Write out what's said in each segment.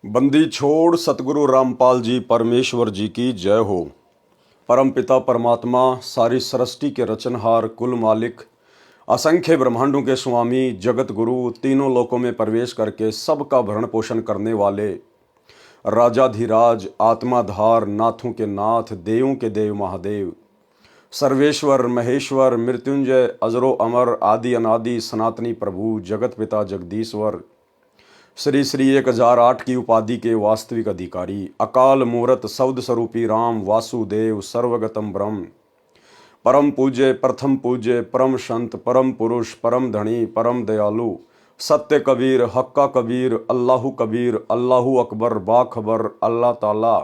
बंदी छोड़ सतगुरु रामपाल जी परमेश्वर जी की जय हो। परम पिता परमात्मा सारी सृष्टि के रचनहार कुल मालिक असंख्य ब्रह्मांडों के स्वामी जगत गुरु तीनों लोकों में प्रवेश करके सबका भरण पोषण करने वाले राजाधिराज आत्माधार नाथों के नाथ देवों के देव महादेव सर्वेश्वर महेश्वर मृत्युंजय अजरो अमर आदि अनादि सनातनी प्रभु जगत पिता जगदीश्वर श्री श्री 1008 की उपाधि के वास्तविक अधिकारी अकाल मूर्त शब्द स्वरूपी राम वासुदेव सर्वगतम ब्रह्म परम पूज्य प्रथम पूज्य परम संत परम पुरुष परम धनी परम दयालु सत्य कबीर हक्का कबीर अल्लाहु कबीर अल्लाहु अकबर बाखबर अल्लाह ताला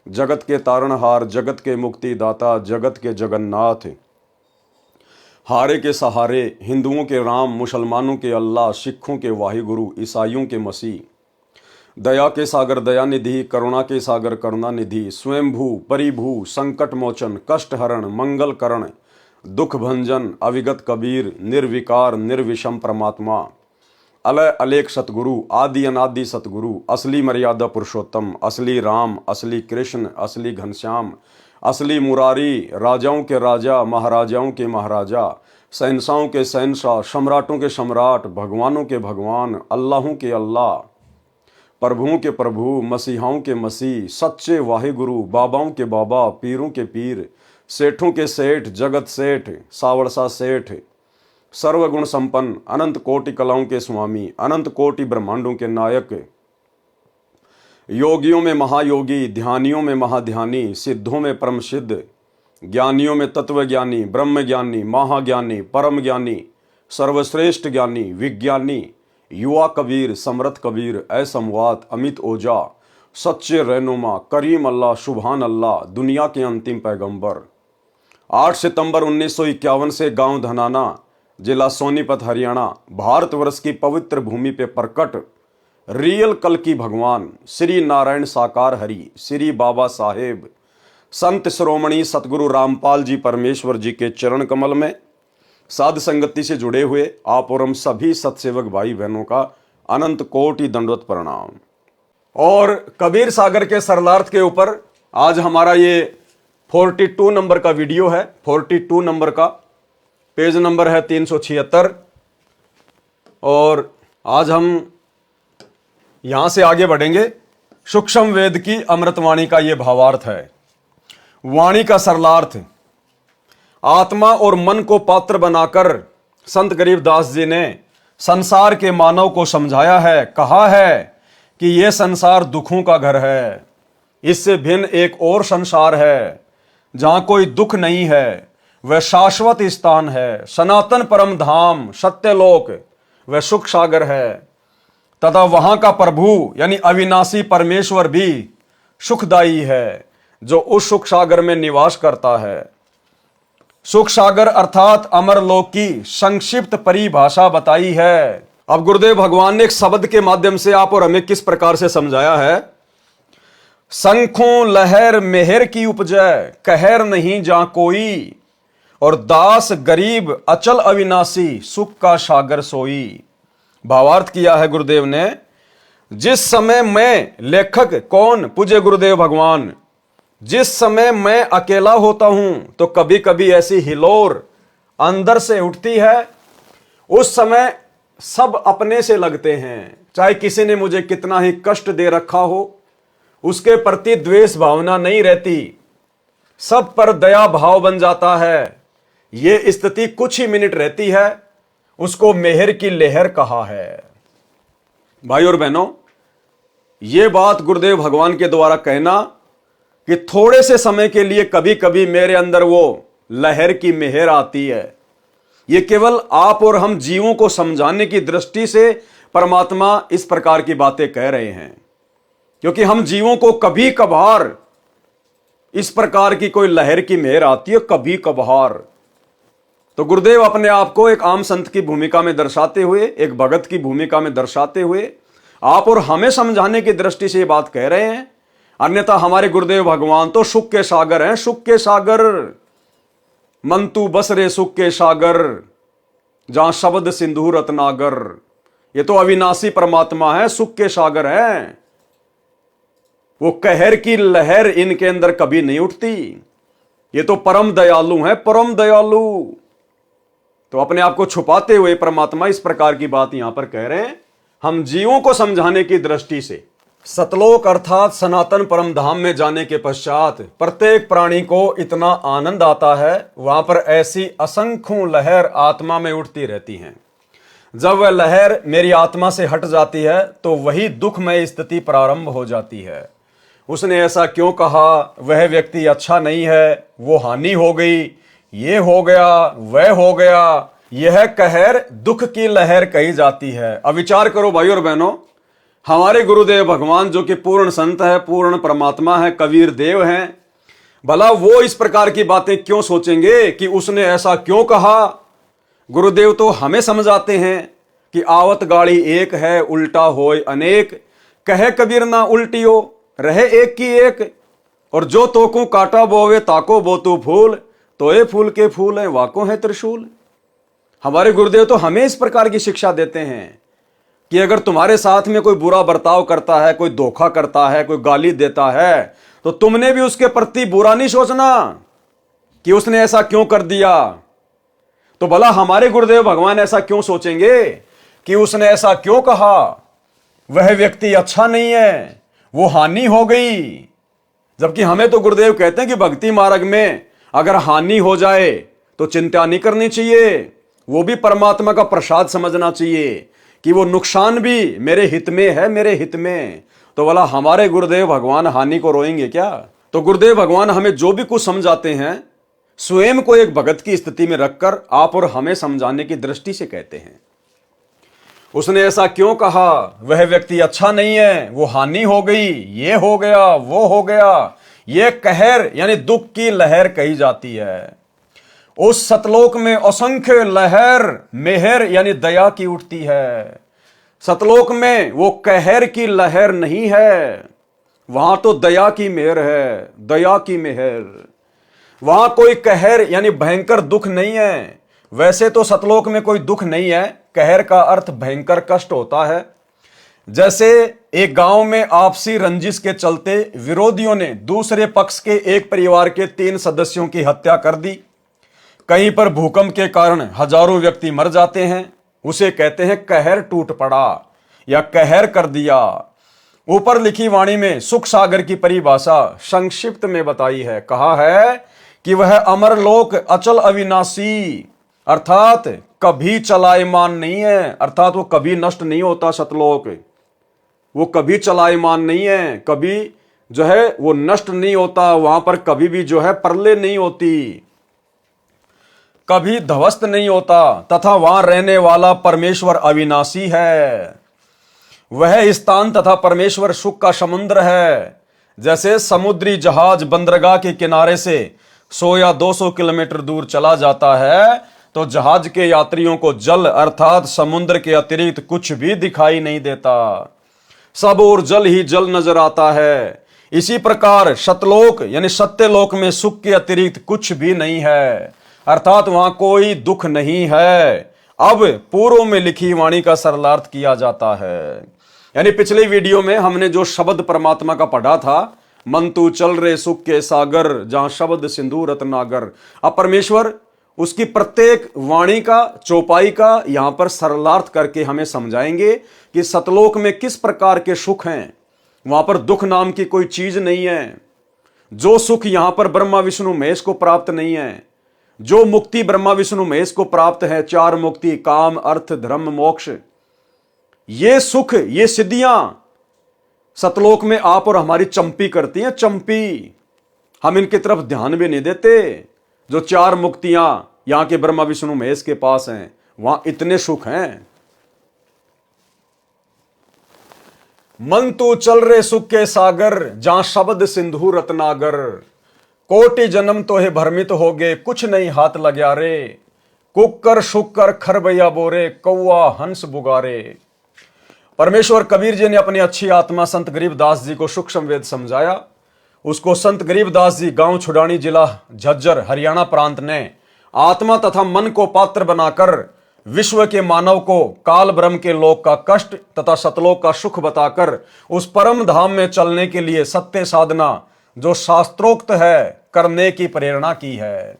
जगत के तारणहार जगत के मुक्तिदाता जगत के जगन्नाथ हारे के सहारे हिंदुओं के राम मुसलमानों के अल्लाह सिखों के वाहिगुरु ईसाइयों के मसीह दया के सागर दयानिधि करुणा के सागर करुणानिधि स्वयंभू परिभू संकट मोचन कष्ट हरण मंगल करण दुख भंजन अविगत कबीर निर्विकार निर्विषम परमात्मा अलय अलेख सतगुरु आदि अनादि सतगुरु असली मर्यादा पुरुषोत्तम असली राम असली कृष्ण असली घनश्याम असली मुरारी राजाओं के राजा महाराजाओं के महाराजा शहंशाहों के शहंशाह सम्राटों के सम्राट भगवानों के भगवान अल्लाहों के अल्लाह प्रभुओं के प्रभु मसीहाओं के मसीह सच्चे वाहिगुरु बाबाओं के बाबा पीरों के पीर सेठों के सेठ जगत सेठ सावरसा सेठ सर्वगुण संपन्न अनंत कोटि कलाओं के स्वामी अनंत कोटि ब्रह्मांडों के नायक योगियों में महायोगी ध्यानियों में महाध्यानी सिद्धों में परम सिद्ध ज्ञानियों में तत्वज्ञानी ब्रह्म ज्ञानी महाज्ञानी परम ज्ञानी सर्वश्रेष्ठ ज्ञानी विज्ञानी युवा कबीर समर्थ कबीर असमवात अमित ओजा सच्चे रहनुमा करीम अल्लाह सुभान अल्लाह दुनिया के अंतिम पैगंबर 8 सितंबर 1951 से गांव धनाना जिला सोनीपत हरियाणा भारतवर्ष की पवित्र भूमि पे प्रकट रियल कल की भगवान श्री नारायण साकार हरि श्री बाबा साहेब संत श्रोमणी सतगुरु रामपाल जी परमेश्वर जी के चरण कमल में साध संगति से जुड़े हुए आप और हम सभी सतसेवक भाई बहनों का अनंत कोटि दंडवत प्रणाम। और कबीर सागर के सरलार्थ के ऊपर आज हमारा ये 42 नंबर का वीडियो है। 42 नंबर का पेज नंबर है 376 और आज हम यहां से आगे बढ़ेंगे। सूक्ष्म वेद की अमृतवाणी का यह भावार्थ है। वाणी का सरलार्थ आत्मा और मन को पात्र बनाकर संत गरीबदास जी ने संसार के मानव को समझाया है। कहा है कि यह संसार दुखों का घर है, इससे भिन्न एक और संसार है जहां कोई दुख नहीं है, वह शाश्वत स्थान है, सनातन परम धाम सत्यलोक वह सुख सागर है तथा वहां का प्रभु यानी अविनाशी परमेश्वर भी सुखदायी है जो उस सुख सागर में निवास करता है। सुख सागर अर्थात अमरलोक की संक्षिप्त परिभाषा बताई है। अब गुरुदेव भगवान ने एक शब्द के माध्यम से आप और हमें किस प्रकार से समझाया है। शंखों लहर मेहर की उपजय कहर नहीं जा कोई और दास गरीब अचल अविनाशी सुख का सागर सोई। भावार्थ किया है गुरुदेव ने। जिस समय मैं लेखक कौन पूज्य गुरुदेव भगवान जिस समय मैं अकेला होता हूं तो कभी कभी ऐसी हिलोर अंदर से उठती है। उस समय सब अपने से लगते हैं, चाहे किसी ने मुझे कितना ही कष्ट दे रखा हो उसके प्रति द्वेष भावना नहीं रहती, सब पर दया भाव बन जाता है। यह स्थिति कुछ ही मिनट रहती है, उसको मेहर की लहर कहा है। भाई और बहनों, यह बात गुरुदेव भगवान के द्वारा कहना कि थोड़े से समय के लिए कभी कभी मेरे अंदर वो लहर की मेहर आती है, यह केवल आप और हम जीवों को समझाने की दृष्टि से परमात्मा इस प्रकार की बातें कह रहे हैं, क्योंकि हम जीवों को कभी कभार इस प्रकार की कोई लहर की मेहर आती है कभी कभार। तो गुरुदेव अपने आप को एक आम संत की भूमिका में दर्शाते हुए एक भगत की भूमिका में दर्शाते हुए आप और हमें समझाने की दृष्टि से ये बात कह रहे हैं। अन्यथा हमारे गुरुदेव भगवान तो सुख के सागर हैं, सुख के सागर मंतु बसरे सुख के सागर जहां शब्द सिंधु रत्नागर। ये तो अविनाशी परमात्मा है, सुख के सागर हैं। वो कहर की लहर इनके अंदर कभी नहीं उठती। ये तो परम दयालु हैं, परम दयालु। तो अपने आप को छुपाते हुए परमात्मा इस प्रकार की बात यहां पर कह रहे हैं हम जीवों को समझाने की दृष्टि से। सतलोक अर्थात सनातन परम धाम में जाने के पश्चात प्रत्येक प्राणी को इतना आनंद आता है, वहां पर ऐसी असंख्यों लहर आत्मा में उठती रहती हैं। जब वह लहर मेरी आत्मा से हट जाती है तो वही दुखमय स्थिति प्रारंभ हो जाती है। उसने ऐसा क्यों कहा, वह व्यक्ति अच्छा नहीं है, वो हानि हो गई, ये हो गया, वह हो गया, यह कहर दुख की लहर कही जाती है। अब विचार करो भाई और बहनों, हमारे गुरुदेव भगवान जो कि पूर्ण संत है, पूर्ण परमात्मा है, कबीर देव हैं, भला वो इस प्रकार की बातें क्यों सोचेंगे कि उसने ऐसा क्यों कहा। गुरुदेव तो हमें समझाते हैं कि आवत गाड़ी एक है, उल्टा होय अनेक, कहे कबीर ना उल्टियो, रहे एक की एक, और जो तोकू काटा बोवे ताको बोतू फूल, तोए फूल के फूल है वाको है त्रिशूल। हमारे गुरुदेव तो हमें इस प्रकार की शिक्षा देते हैं कि अगर तुम्हारे साथ में कोई बुरा बर्ताव करता है, कोई धोखा करता है, कोई गाली देता है, तो तुमने भी उसके प्रति बुरा नहीं सोचना कि उसने ऐसा क्यों कर दिया। तो भला हमारे गुरुदेव भगवान ऐसा क्यों सोचेंगे कि उसने ऐसा क्यों कहा, वह व्यक्ति अच्छा नहीं है, वो हानि हो गई। जबकि हमें तो गुरुदेव कहते हैं कि भक्ति मार्ग में अगर हानि हो जाए तो चिंता नहीं करनी चाहिए, वो भी परमात्मा का प्रसाद समझना चाहिए कि वो नुकसान भी मेरे हित में है, मेरे हित में। तो भला हमारे गुरुदेव भगवान हानि को रोएंगे क्या। तो गुरुदेव भगवान हमें जो भी कुछ समझाते हैं स्वयं को एक भगत की स्थिति में रखकर आप और हमें समझाने की दृष्टि से कहते हैं। उसने ऐसा क्यों कहा, वह व्यक्ति अच्छा नहीं है, वो हानि हो गई, ये हो गया, वो हो गया, ये कहर यानी दुख की लहर कही जाती है। उस सतलोक में असंख्य लहर मेहर यानी दया की उठती है। सतलोक में वो कहर की लहर नहीं है, वहां तो दया की मेहर है, दया की मेहर। वहां कोई कहर यानी भयंकर दुख नहीं है। वैसे तो सतलोक में कोई दुख नहीं है, कहर का अर्थ भयंकर कष्ट होता है। जैसे एक गांव में आपसी रंजिश के चलते विरोधियों ने दूसरे पक्ष के एक परिवार के 3 सदस्यों की हत्या कर दी। कहीं पर भूकंप के कारण हजारों व्यक्ति मर जाते हैं, उसे कहते हैं कहर टूट पड़ा या कहर कर दिया। ऊपर लिखी वाणी में सुख सागर की परिभाषा संक्षिप्त में बताई है, कहा है कि वह अमरलोक अचल अविनाशी अर्थात कभी चलायमान नहीं है, अर्थात वो कभी नष्ट नहीं होता। सतलोक वो कभी चलायमान नहीं है, कभी जो है वो नष्ट नहीं होता। वहां पर कभी भी जो है प्रलय नहीं होती, कभी ध्वस्त नहीं होता, तथा वहां रहने वाला परमेश्वर अविनाशी है। वह स्थान तथा परमेश्वर सुख का समुद्र है। जैसे समुद्री जहाज बंदरगाह के किनारे से 100 या 200 किलोमीटर दूर चला जाता है तो जहाज के यात्रियों को जल अर्थात समुद्र के अतिरिक्त कुछ भी दिखाई नहीं देता, सब और जल ही जल नजर आता है। इसी प्रकार सतलोक यानी सत्यलोक में सुख के अतिरिक्त कुछ भी नहीं है, अर्थात वहां कोई दुख नहीं है। अब पूर्व में लिखी वाणी का सरलार्थ किया जाता है। यानी पिछले वीडियो में हमने जो शब्द परमात्मा का पढ़ा था, मन तू चल रे सुख के सागर जहां शब्द सिंधु रत्नागर। अब परमेश्वर उसकी प्रत्येक वाणी का चौपाई का यहां पर सरलार्थ करके हमें समझाएंगे कि सतलोक में किस प्रकार के सुख हैं। वहां पर दुख नाम की कोई चीज नहीं है। जो सुख यहां पर ब्रह्मा विष्णु महेश को प्राप्त नहीं है, जो मुक्ति ब्रह्मा विष्णु महेश को प्राप्त है, 4 मुक्ति काम अर्थ धर्म मोक्ष, ये सुख ये सिद्धियां सतलोक में आप और हमारी चंपी करती हैं। चंपी हम इनकी तरफ ध्यान भी नहीं देते। जो 4 मुक्तियां यहां के ब्रह्मा विष्णु महेश के पास हैं, वहां इतने सुख हैं। मन तू चल रे सुख के सागर जहां शब्द सिंधु रत्नागर। कोटि जन्म तो है भ्रमित हो गए कुछ नहीं हाथ लग्या रे। कुकर शुकर खरबैया बोरे कौआ हंस बुगारे। परमेश्वर कबीर जी ने अपनी अच्छी आत्मा संत गरीबदास जी को सूक्ष्म वेद समझाया। उसको संत गरीबदास जी गांव छुड़ानी जिला झज्जर हरियाणा प्रांत ने आत्मा तथा मन को पात्र बनाकर विश्व के मानव को काल ब्रह्म के लोक का कष्ट तथा सतलोक का सुख बताकर उस परम धाम में चलने के लिए सत्य साधना जो शास्त्रोक्त है करने की प्रेरणा की है।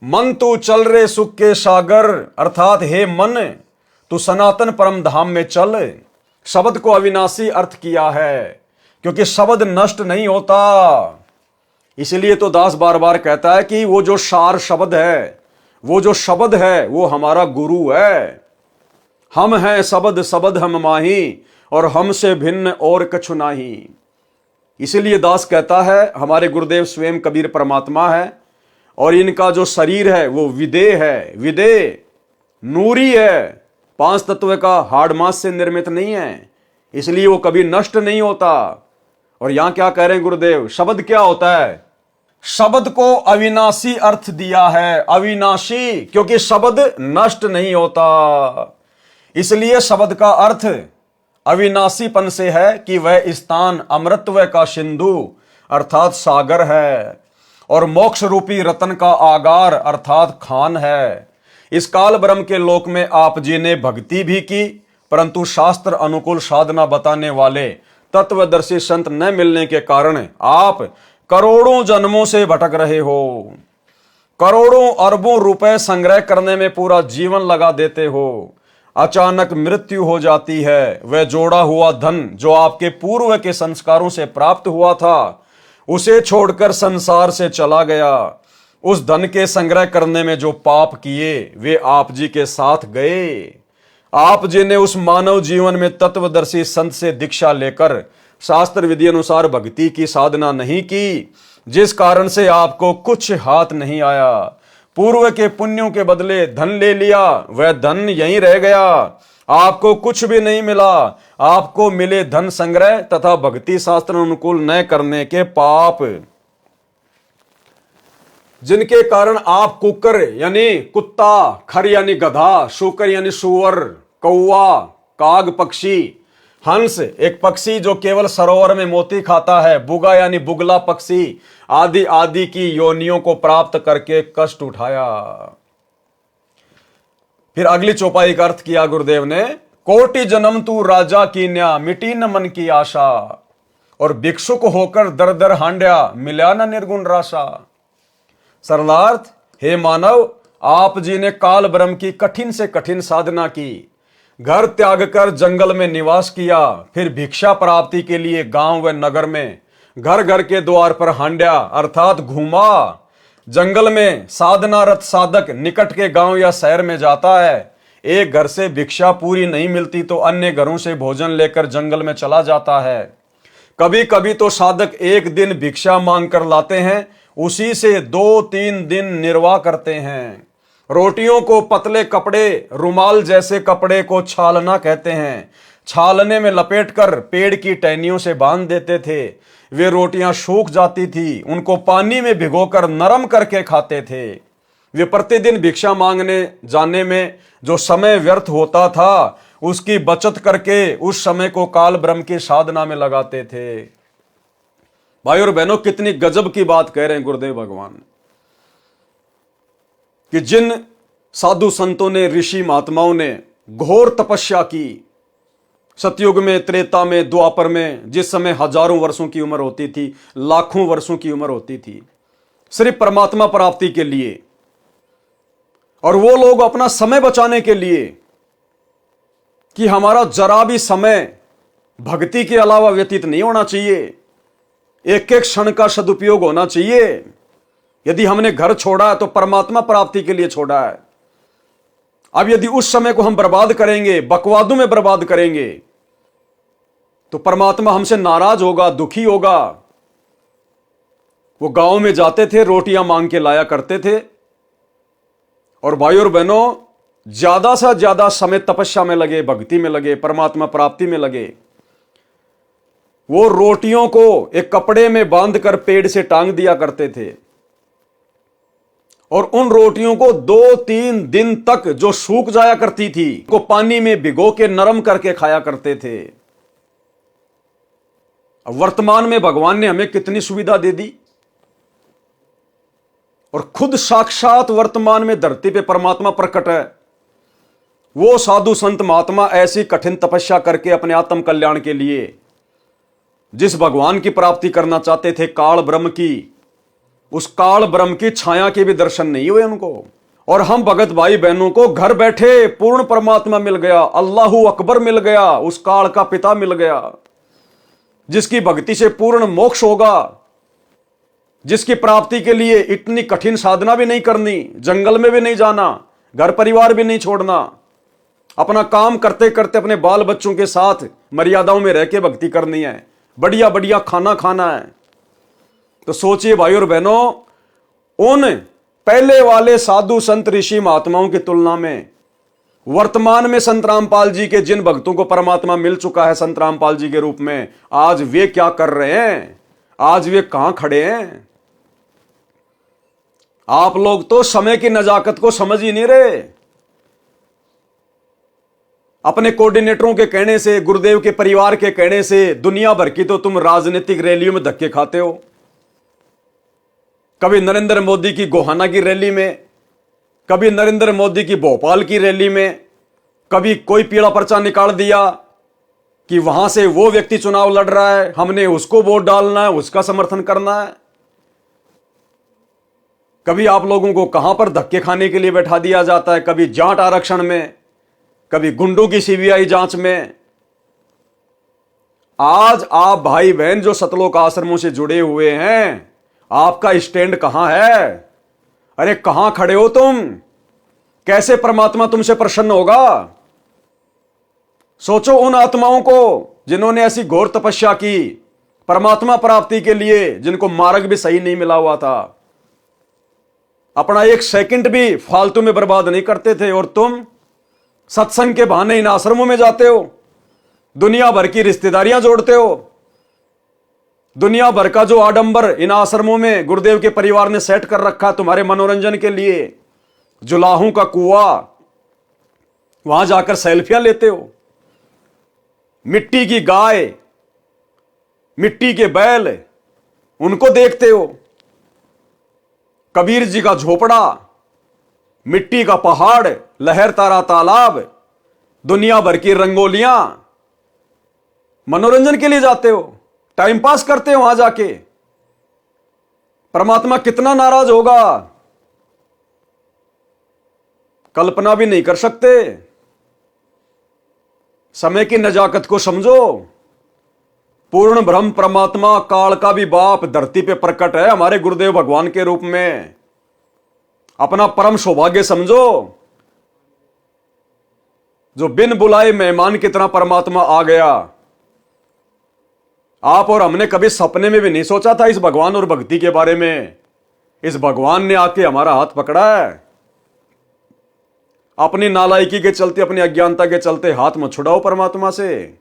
मन तू चल रे सुख के सागर, अर्थात हे मन तू सनातन परम धाम में चल। शब्द को अविनाशी अर्थ किया है क्योंकि शब्द नष्ट नहीं होता। इसलिए तो दास बार बार कहता है कि वो जो सार शब्द है, वो जो शब्द है वो हमारा गुरु है। हम हैं शब्द शब्द हम माही, और हमसे भिन्न और कछु नाही। इसीलिए दास कहता है हमारे गुरुदेव स्वयं कबीर परमात्मा है, और इनका जो शरीर है वो विदेह है। विदेह नूरी है, 5 तत्व का हाड़ मांस से निर्मित नहीं है, इसलिए वो कभी नष्ट नहीं होता। और यहां क्या कह रहे हैं गुरुदेव, शब्द क्या होता है? शब्द को अविनाशी अर्थ दिया है। अविनाशी क्योंकि शब्द नष्ट नहीं होता, इसलिए शब्द का अर्थ अविनाशीपन से है कि वह स्थान अमृतत्व का सिंधु अर्थात सागर है, और मोक्ष रूपी रतन का आगार अर्थात खान है। इस काल ब्रह्म के लोक में आप जी ने भक्ति भी की, परंतु शास्त्र अनुकूल साधना बताने वाले तत्वदर्शी संत न मिलने के कारण आप करोड़ों जन्मों से भटक रहे हो। करोड़ों अरबों रुपए संग्रह करने में पूरा जीवन लगा देते हो। अचानक मृत्यु हो जाती है, वह जोड़ा हुआ धन जो आपके पूर्व के संस्कारों से प्राप्त हुआ था उसे छोड़कर संसार से चला गया। उस धन के संग्रह करने में जो पाप किए वे आप जी के साथ गए। आप जी ने उस मानव जीवन में तत्वदर्शी संत से दीक्षा लेकर शास्त्र विधि अनुसार भक्ति की साधना नहीं की, जिस कारण से आपको कुछ हाथ नहीं आया। पूर्व के पुण्यों के बदले धन ले लिया, वह धन यहीं रह गया, आपको कुछ भी नहीं मिला। आपको मिले धन संग्रह तथा भक्ति शास्त्र अनुकूल न करने के पाप, जिनके कारण आप कुकर यानी कुत्ता, खर यानी गधा, शुकर यानी सुअर, कौवा, काग पक्षी, हंस एक पक्षी जो केवल सरोवर में मोती खाता है, बुगा यानी बुगला पक्षी आदि आदि की योनियों को प्राप्त करके कष्ट उठाया। फिर अगली चौपाई का अर्थ किया गुरुदेव ने, कोटि जन्म तू राजा कीन्या मिटी न मन की आशा, और भिक्षुक होकर दर दर हांड्या मिला न निर्गुण राशा। सरलार्थ, हे मानव, आप जी ने काल ब्रह्म की कठिन से कठिन साधना की, घर त्याग कर जंगल में निवास किया, फिर भिक्षा प्राप्ति के लिए गांव व नगर में घर घर के द्वार पर हांड्या अर्थात घूमा। जंगल में साधनारत साधक निकट के गांव या शहर में जाता है, एक घर से भिक्षा पूरी नहीं मिलती तो अन्य घरों से भोजन लेकर जंगल में चला जाता है। कभी कभी तो साधक एक दिन भिक्षा मांग कर लाते हैं, उसी से 2-3 दिन निर्वाह करते हैं। रोटियों को पतले कपड़े, रुमाल जैसे कपड़े को छालना कहते हैं, छालने में लपेटकर पेड़ की टहनियों से बांध देते थे। वे रोटियां सूख जाती थी, उनको पानी में भिगोकर नरम करके खाते थे। वे प्रतिदिन भिक्षा मांगने जाने में जो समय व्यर्थ होता था उसकी बचत करके उस समय को काल ब्रह्म की साधना में लगाते थे। भाई और बहनों, कितनी गजब की बात कह रहे हैं गुरुदेव भगवान कि जिन साधु संतों ने, ऋषि महात्माओं ने घोर तपस्या की, सतयुग में, त्रेता में, द्वापर में, जिस समय हजारों वर्षों की उम्र होती थी, लाखों वर्षों की उम्र होती थी सिर्फ परमात्मा प्राप्ति के लिए, और वो लोग अपना समय बचाने के लिए कि हमारा जरा भी समय भक्ति के अलावा व्यतीत नहीं होना चाहिए, एक एक क्षण का सदुपयोग होना चाहिए। यदि हमने घर छोड़ा है तो परमात्मा प्राप्ति के लिए छोड़ा है। अब यदि उस समय को हम बर्बाद करेंगे, बकवादों में बर्बाद करेंगे, तो परमात्मा हमसे नाराज होगा, दुखी होगा। वो गांव में जाते थे, रोटियां मांग के लाया करते थे, और भाई और बहनों, ज्यादा से ज्यादा समय तपस्या में लगे, भक्ति में लगे, परमात्मा प्राप्ति में लगे। वो रोटियों को एक कपड़े में बांधकर पेड़ से टांग दिया करते थे, और उन रोटियों को 2-3 दिन तक जो सूख जाया करती थी को पानी में भिगो के नरम करके खाया करते थे। अब वर्तमान में भगवान ने हमें कितनी सुविधा दे दी, और खुद साक्षात वर्तमान में धरती पे परमात्मा प्रकट है। वो साधु संत महात्मा ऐसी कठिन तपस्या करके अपने आत्म कल्याण के लिए जिस भगवान की प्राप्ति करना चाहते थे, काल ब्रह्म की, उस काल ब्रह्म की छाया के भी दर्शन नहीं हुए उनको। और हम भगत भाई बहनों को घर बैठे पूर्ण परमात्मा मिल गया, अल्लाहू अकबर मिल गया, उस काल का पिता मिल गया, जिसकी भक्ति से पूर्ण मोक्ष होगा, जिसकी प्राप्ति के लिए इतनी कठिन साधना भी नहीं करनी, जंगल में भी नहीं जाना, घर परिवार भी नहीं छोड़ना, अपना काम करते करते अपने बाल बच्चों के साथ मर्यादाओं में रह के भक्ति करनी है, बढ़िया बढ़िया खाना खाना है। तो सोचिए भाई और बहनों, उन पहले वाले साधु संत ऋषि महात्माओं की तुलना में वर्तमान में संत रामपाल जी के जिन भक्तों को परमात्मा मिल चुका है संत रामपाल जी के रूप में, आज वे क्या कर रहे हैं, आज वे कहां खड़े हैं। आप लोग तो समय की नजाकत को समझ ही नहीं रहे। अपने कोऑर्डिनेटरों के कहने से, गुरुदेव के परिवार के कहने से दुनिया भर की तो तुम राजनीतिक रैलियों में धक्के खाते हो। कभी नरेंद्र मोदी की गोहाना की रैली में, कभी नरेंद्र मोदी की भोपाल की रैली में, कभी कोई पीला पर्चा निकाल दिया कि वहां से वो व्यक्ति चुनाव लड़ रहा है, हमने उसको वोट डालना है, उसका समर्थन करना है। कभी आप लोगों को कहां पर धक्के खाने के लिए बैठा दिया जाता है, कभी जाट आरक्षण में, कभी गुंडों की सीबीआई जांच में। आज आप भाई बहन जो सतलोक आश्रमों से जुड़े हुए हैं, आपका स्टैंड कहां है? अरे कहां खड़े हो तुम? कैसे परमात्मा तुमसे प्रसन्न होगा? सोचो उन आत्माओं को जिन्होंने ऐसी घोर तपस्या की परमात्मा प्राप्ति के लिए, जिनको मार्ग भी सही नहीं मिला हुआ था, अपना एक सेकंड भी फालतू में बर्बाद नहीं करते थे। और तुम सत्संग के बहाने इन आश्रमों में जाते हो, दुनिया भर की रिश्तेदारियां जोड़ते हो, दुनिया भर का जो आडंबर इन आश्रमों में गुरुदेव के परिवार ने सेट कर रखा तुम्हारे मनोरंजन के लिए, जुलाहों का कुआं, वहां जाकर सेल्फियां लेते हो। मिट्टी की गाय, मिट्टी के बैल, उनको देखते हो। कबीर जी का झोपड़ा, मिट्टी का पहाड़, लहर तारा तालाब, दुनिया भर की रंगोलियां, मनोरंजन के लिए जाते हो, टाइम पास करते हो वहां जाके। परमात्मा कितना नाराज होगा, कल्पना भी नहीं कर सकते। समय की नजाकत को समझो। पूर्ण ब्रह्म परमात्मा काल का भी बाप धरती पे प्रकट है हमारे गुरुदेव भगवान के रूप में। अपना परम सौभाग्य समझो, जो बिन बुलाए मेहमान की तरह परमात्मा आ गया। आप और हमने कभी सपने में भी नहीं सोचा था इस भगवान और भक्ति के बारे में। इस भगवान ने आके हमारा हाथ पकड़ा है। अपनी नालायकी के चलते, अपनी अज्ञानता के चलते हाथ मत छुड़ाओ परमात्मा से।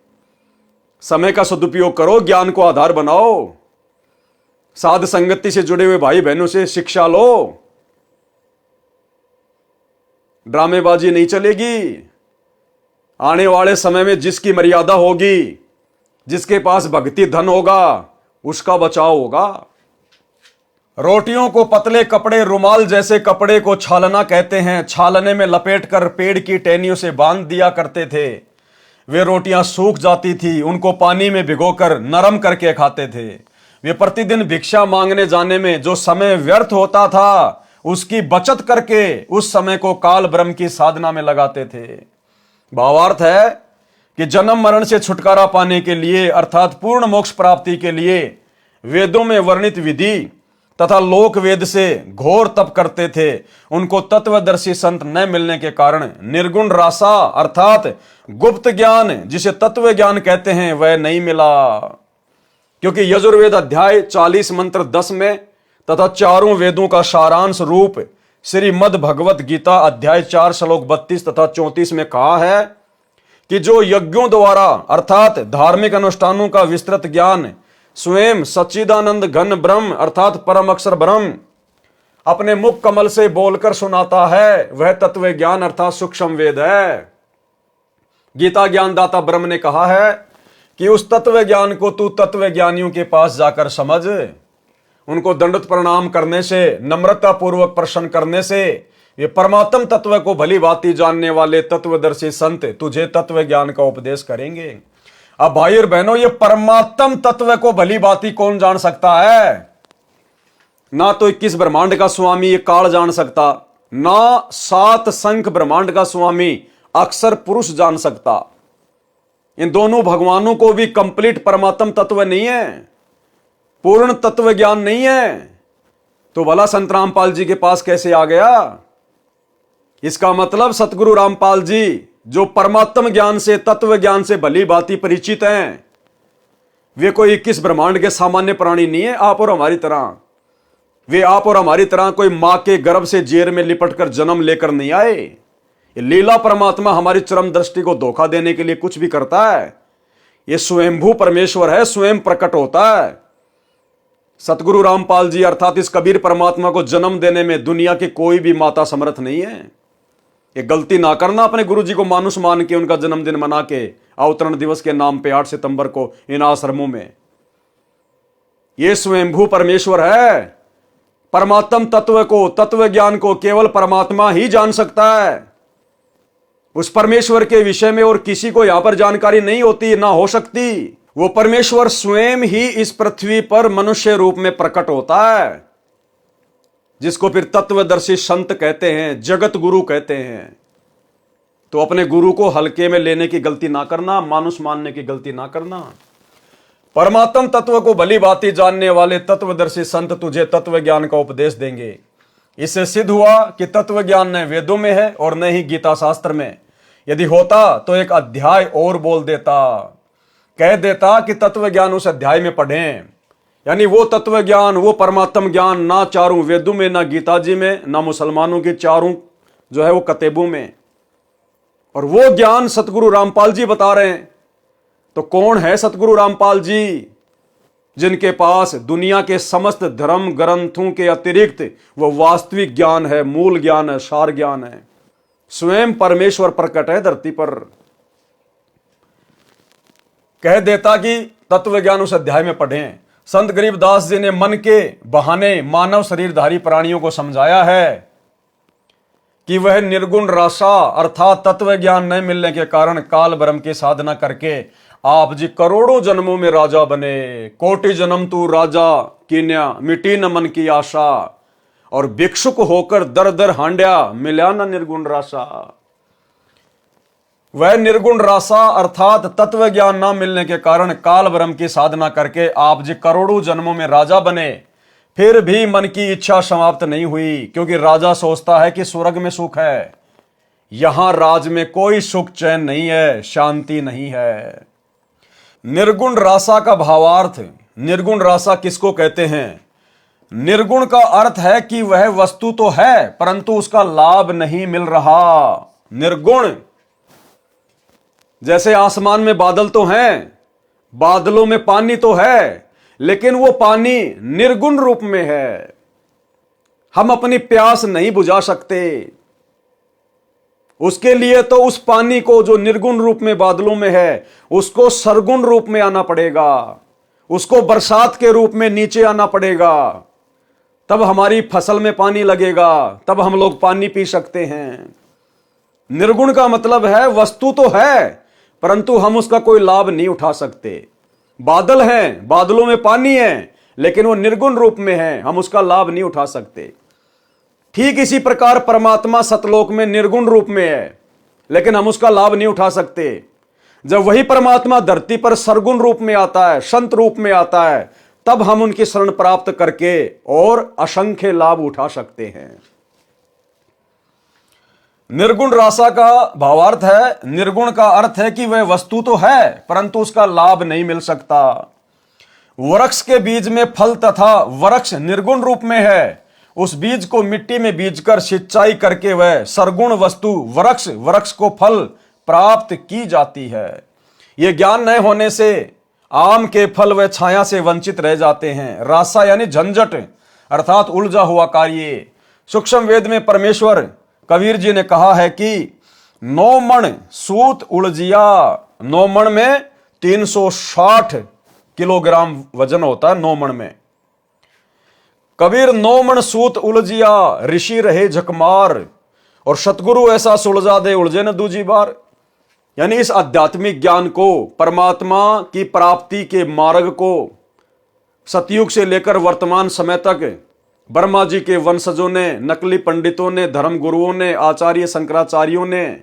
समय का सदुपयोग करो, ज्ञान को आधार बनाओ, साध संगति से जुड़े हुए भाई बहनों से शिक्षा लो। ड्रामेबाजी नहीं चलेगी। आने वाले समय में जिसकी मर्यादा होगी, जिसके पास भक्ति धन होगा, उसका बचाव होगा। रोटियों को पतले कपड़े, रुमाल जैसे कपड़े को छालना कहते हैं। छालने में लपेटकर पेड़ की टहनियों से बांध दिया करते थे। वे रोटियां सूख जाती थी, उनको पानी में भिगोकर नरम करके खाते थे। वे प्रतिदिन भिक्षा मांगने जाने में जो समय व्यर्थ होता था, उसकी बचत करके उस समय को काल ब्रह्म की साधना में लगाते थे। भावार्थ है कि जन्म मरण से छुटकारा पाने के लिए, अर्थात पूर्ण मोक्ष प्राप्ति के लिए वेदों में वर्णित विधि तथा लोक वेद से घोर तप करते थे। उनको तत्वदर्शी संत न मिलने के कारण निर्गुण रासा अर्थात गुप्त ज्ञान, जिसे तत्व ज्ञान कहते हैं, वह नहीं मिला। क्योंकि यजुर्वेद अध्याय 40 मंत्र 10 में तथा चारों वेदों का सारांश रूप श्रीमद् भगवत गीता अध्याय 4 श्लोक 32 तथा 34 में कहा है कि जो यज्ञों द्वारा अर्थात धार्मिक अनुष्ठानों का विस्तृत ज्ञान स्वयं सच्चिदानंद घन ब्रह्म अर्थात परम अक्षर ब्रह्म अपने मुख कमल से बोलकर सुनाता है, वह तत्व ज्ञान अर्थात सूक्ष्म वेद है। गीता ज्ञानदाता ब्रह्म ने कहा है कि उस तत्व ज्ञान को तू तत्व ज्ञानियों के पास जाकर समझ। उनको दंडवत प्रणाम करने से, नम्रता पूर्वक प्रश्न करने से ये परमात्म तत्व को भली भांति जानने वाले तत्वदर्शी संत तुझे तत्व ज्ञान का उपदेश करेंगे। अब भाई और बहनों, ये परमात्म तत्व को भली भांति कौन जान सकता है? ना तो 21 ब्रह्मांड का स्वामी ये काल जान सकता, ना 7 संख ब्रह्मांड का स्वामी अक्षर पुरुष जान सकता। इन दोनों भगवानों को भी कंप्लीट परमात्म तत्व नहीं है, पूर्ण तत्व ज्ञान नहीं है, तो भला संत रामपाल जी के पास कैसे आ गया? इसका मतलब सतगुरु रामपाल जी जो परमात्म ज्ञान से, तत्व ज्ञान से भली भांति परिचित हैं, वे कोई 21 ब्रह्मांड के सामान्य प्राणी नहीं है आप और हमारी तरह। वे आप और हमारी तरह कोई मां के गर्भ से जेर में लिपटकर जन्म लेकर नहीं आए। ये लीला परमात्मा हमारी चरम दृष्टि को धोखा देने के लिए कुछ भी करता है। ये स्वयंभू परमेश्वर है, स्वयं प्रकट होता है। सतगुरु रामपाल जी अर्थात इस कबीर परमात्मा को जन्म देने में दुनिया की कोई भी माता समर्थ नहीं है। ये गलती ना करना अपने गुरु जी को मानुष मान के उनका जन्मदिन मना के अवतरण दिवस के नाम पे 8 सितंबर को इन आश्रमों में। ये स्वयंभू परमेश्वर है। परमात्म तत्व को, तत्व ज्ञान को केवल परमात्मा ही जान सकता है। उस परमेश्वर के विषय में और किसी को यहां पर जानकारी नहीं होती, ना हो सकती। वो परमेश्वर स्वयं ही इस पृथ्वी पर मनुष्य रूप में प्रकट होता है, जिसको फिर तत्वदर्शी संत कहते हैं, जगत गुरु कहते हैं। तो अपने गुरु को हल्के में लेने की गलती ना करना, मानुष मानने की गलती ना करना। परमात्म तत्व को भली भांति जानने वाले तत्वदर्शी संत तुझे तत्व ज्ञान का उपदेश देंगे। इससे सिद्ध हुआ कि तत्व ज्ञान न वेदों में है और न ही गीता शास्त्र में। यदि होता तो एक अध्याय और बोल देता, कह देता कि तत्व ज्ञान उस अध्याय में पढ़ें। यानी वो तत्व ज्ञान, वो परमात्म ज्ञान ना चारों वेदों में, ना गीता जी में, ना मुसलमानों की चारों जो है वो कतेबों में। और वो ज्ञान सतगुरु रामपाल जी बता रहे हैं। तो कौन है सतगुरु रामपाल जी, जिनके पास दुनिया के समस्त धर्म ग्रंथों के अतिरिक्त वो वास्तविक ज्ञान है, मूल ज्ञान है, सार ज्ञान है। स्वयं परमेश्वर प्रकट है धरती पर। कह देता कि तत्व ज्ञान उस अध्याय में पढ़ें। संत गरीबदास जी ने मन के बहाने मानव शरीरधारी प्राणियों को समझाया है कि वह निर्गुण रासा अर्थात तत्व ज्ञान न मिलने के कारण काल ब्रह्म की साधना करके आप जी करोड़ों जन्मों में राजा बने। कोटि जन्म तू राजा कीन्या, मिटी न मन की आशा, और भिक्षुक होकर दर दर हांड्या, मिला न निर्गुण रासा। वह निर्गुण रासा अर्थात तत्व ज्ञान न मिलने के कारण काल ब्रह्म की साधना करके आप जी करोड़ों जन्मों में राजा बने, फिर भी मन की इच्छा समाप्त नहीं हुई। क्योंकि राजा सोचता है कि स्वर्ग में सुख है, यहां राज में कोई सुख चैन नहीं है, शांति नहीं है। निर्गुण रासा का भावार्थ, निर्गुण रासा किसको कहते हैं? निर्गुण का अर्थ है कि वह वस्तु तो है परंतु उसका लाभ नहीं मिल रहा। निर्गुण, जैसे आसमान में बादल तो हैं, बादलों में पानी तो है, लेकिन वो पानी निर्गुण रूप में है। हम अपनी प्यास नहीं बुझा सकते। उसके लिए तो उस पानी को जो निर्गुण रूप में बादलों में है, उसको सरगुण रूप में आना पड़ेगा, उसको बरसात के रूप में नीचे आना पड़ेगा, तब हमारी फसल में पानी लगेगा, तब हम लोग पानी पी सकते हैं। निर्गुण का मतलब है वस्तु तो है परंतु हम उसका कोई लाभ नहीं उठा सकते। बादल हैं, बादलों में पानी है, लेकिन वो निर्गुण रूप में है, हम उसका लाभ नहीं उठा सकते। ठीक इसी प्रकार परमात्मा सतलोक में निर्गुण रूप में है, लेकिन हम उसका लाभ नहीं उठा सकते। जब वही परमात्मा धरती पर सरगुण रूप में आता है, संत रूप में आता है, तब हम उनकी शरण प्राप्त करके और असंख्य लाभ उठा सकते हैं। निर्गुण रासा का भावार्थ है, निर्गुण का अर्थ है कि वह वस्तु तो है परंतु उसका लाभ नहीं मिल सकता। वृक्ष के बीज में फल तथा वृक्ष निर्गुण रूप में है, उस बीज को मिट्टी में बीजकर सिंचाई करके वह सरगुण वस्तु वृक्ष को फल प्राप्त की जाती है। यह ज्ञान न होने से आम के फल व छाया से वंचित रह जाते हैं। रासा यानी झंझट अर्थात उलझा हुआ कार्य। सूक्ष्म वेद में परमेश्वर कबीर जी ने कहा है कि 9 मण सूत उलझिया। 9 मण में 360 किलोग्राम वजन होता है 9 मण में। कबीर 9 मण सूत उलझिया, ऋषि रहे झकमार। और सतगुरु ऐसा सुलझा दे उलझे न दूजी बार। यानी इस आध्यात्मिक ज्ञान को, परमात्मा की प्राप्ति के मार्ग को सतयुग से लेकर वर्तमान समय तक ब्रह्मा जी के वंशजों ने, नकली पंडितों ने, धर्म गुरुओं ने, आचार्य शंकराचार्यों ने,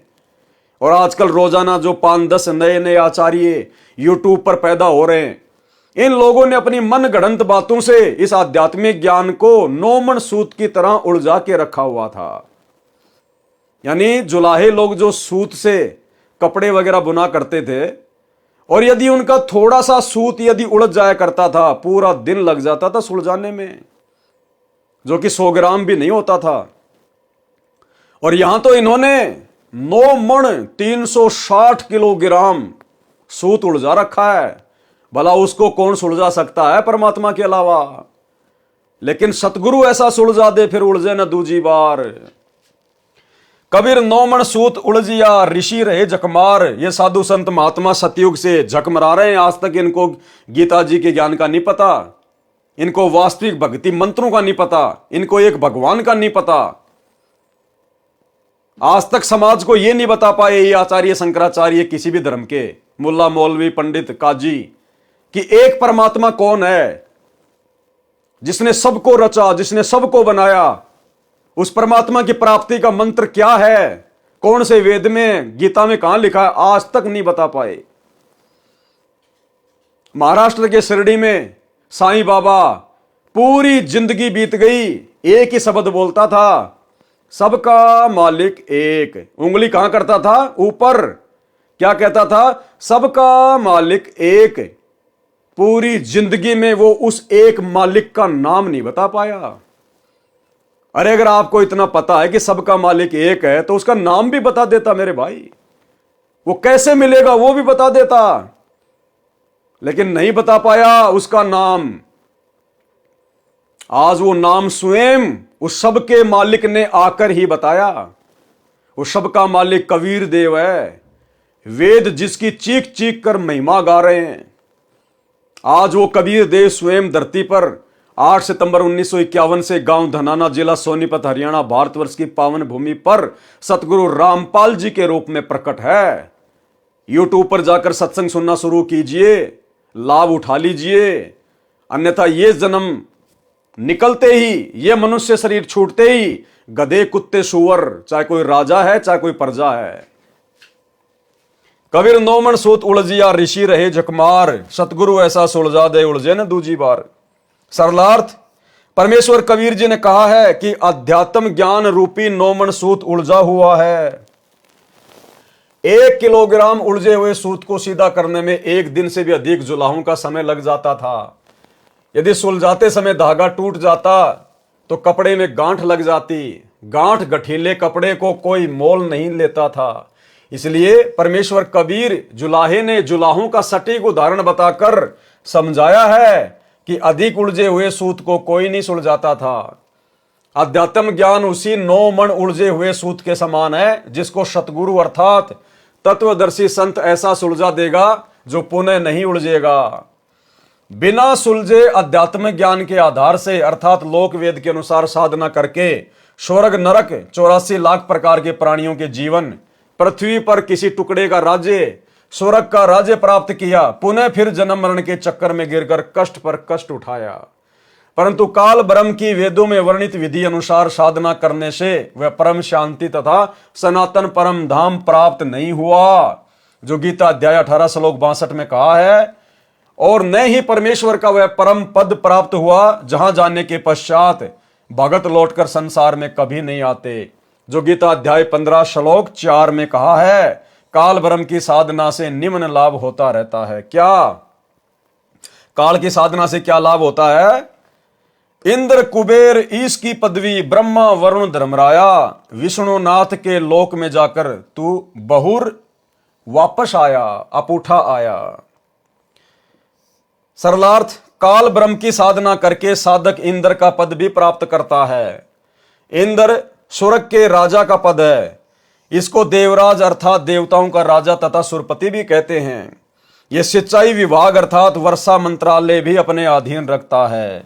और आजकल रोजाना जो 5-10 नए नए आचार्य यूट्यूब पर पैदा हो रहे हैं, इन लोगों ने अपनी मन गढ़ंत बातों से इस आध्यात्मिक ज्ञान को नौमन सूत की तरह उलझा के रखा हुआ था। यानी जुलाहे लोग जो सूत से कपड़े वगैरह बुना करते थे, और यदि उनका थोड़ा सा सूत यदि उलझ जाया करता था, पूरा दिन लग जाता था सुलझाने में, जो कि 100 ग्राम भी नहीं होता था। और यहां तो इन्होंने 9 मण 360 किलोग्राम सूत उलझा रखा है। भला उसको कौन सुलझा सकता है परमात्मा के अलावा। लेकिन सतगुरु ऐसा सुलझा दे फिर उलझे न दूजी बार। कबीर 9 मण सूत उलझिया ऋषि रहे झकमार। ये साधु संत महात्मा सतयुग से झकमरा रहे हैं। आज तक इनको गीता जी के ज्ञान का नहीं पता, इनको वास्तविक भक्ति मंत्रों का नहीं पता, इनको एक भगवान का नहीं पता। आज तक समाज को यह नहीं बता पाए ये आचार्य शंकराचार्य, किसी भी धर्म के मुल्ला मौलवी पंडित काजी, कि एक परमात्मा कौन है जिसने सबको रचा, जिसने सबको बनाया। उस परमात्मा की प्राप्ति का मंत्र क्या है, कौन से वेद में, गीता में कहां लिखा है, आज तक नहीं बता पाए। महाराष्ट्र के शिरडी में साईं बाबा पूरी जिंदगी बीत गई, एक ही शब्द बोलता था, सबका मालिक एक। उंगली कहां करता था, ऊपर। क्या कहता था, सबका मालिक एक। पूरी जिंदगी में वो उस एक मालिक का नाम नहीं बता पाया। अरे अगर आपको इतना पता है कि सबका मालिक एक है, तो उसका नाम भी बता देता मेरे भाई। वो कैसे मिलेगा वो भी बता देता, लेकिन नहीं बता पाया उसका नाम। आज वो नाम स्वयं उस सबके मालिक ने आकर ही बताया। वो सबका मालिक कबीर देव है, वेद जिसकी चीख चीख कर महिमा गा रहे हैं। आज वो कबीर देव स्वयं धरती पर 8 सितंबर 1951 से गांव धनाना, जिला सोनीपत, हरियाणा, भारतवर्ष की पावन भूमि पर सतगुरु रामपाल जी के रूप में प्रकट है। यूट्यूब पर जाकर सत्संग सुनना शुरू कीजिए, लाभ उठा लीजिए। अन्यथा ये जन्म निकलते ही, ये मनुष्य शरीर छूटते ही गधे, कुत्ते, सुअर, चाहे कोई राजा है चाहे कोई प्रजा है। कबीर 9 मण सूत उलझिया ऋषि रहे झकमार। सतगुरु ऐसा सुलझा दे उलझे न दूजी बार। सरलार्थ, परमेश्वर कबीर जी ने कहा है कि अध्यात्म ज्ञान रूपी 9 मण सूत उलझा हुआ है। 1 किलोग्राम उलझे हुए सूत को सीधा करने में 1 दिन से भी अधिक जुलाहों का समय लग जाता था। यदि सुलझाते समय धागा टूट जाता तो कपड़े में गांठ लग जाती। गांठ गठीले कपड़े को कोई मोल नहीं लेता था। इसलिए परमेश्वर कबीर जुलाहे ने जुलाहों का सटीक उदाहरण बताकर समझाया है कि अधिक उलझे हुए सूत को कोई नहीं सुलझाता था। अध्यात्म ज्ञान उसी 9 मण उलझे हुए सूत के समान है, जिसको सतगुरु अर्थात तत्वदर्शी संत ऐसा सुलझा देगा जो पुनः नहीं उलझेगा। बिना सुलझे अध्यात्म ज्ञान के आधार से, अर्थात लोक वेद के अनुसार साधना करके स्वर्ग नरक 84 लाख प्रकार के प्राणियों के जीवन, पृथ्वी पर किसी टुकड़े का राज्य, स्वर्ग का राज्य प्राप्त किया, पुनः फिर जन्म मरण के चक्कर में गिरकर कष्ट पर कष्ट उठाया। परंतु काल ब्रह्म की वेदों में वर्णित विधि अनुसार साधना करने से वह परम शांति तथा सनातन परम धाम प्राप्त नहीं हुआ, जो गीता अध्याय 18 श्लोक 62 में कहा है। और न ही परमेश्वर का वह परम पद प्राप्त हुआ, जहां जाने के पश्चात भगत लौटकर संसार में कभी नहीं आते, जो गीता अध्याय 15 श्लोक 4 में कहा है। काल ब्रह्म की साधना से निम्न लाभ होता रहता है। क्या काल की साधना से क्या लाभ होता है? इंद्र कुबेर ईश की पदवी, ब्रह्मा वरुण धर्मराया, विष्णुनाथ के लोक में जाकर तू बहुर वापस आया, अपूठा आया। सरलार्थ, काल ब्रह्म की साधना करके साधक इंद्र का पद भी प्राप्त करता है। इंद्र स्वर्ग के राजा का पद है। इसको देवराज अर्थात देवताओं का राजा तथा सुरपति भी कहते हैं। यह सिंचाई विभाग अर्थात वर्षा मंत्रालय भी अपने अधीन रखता है।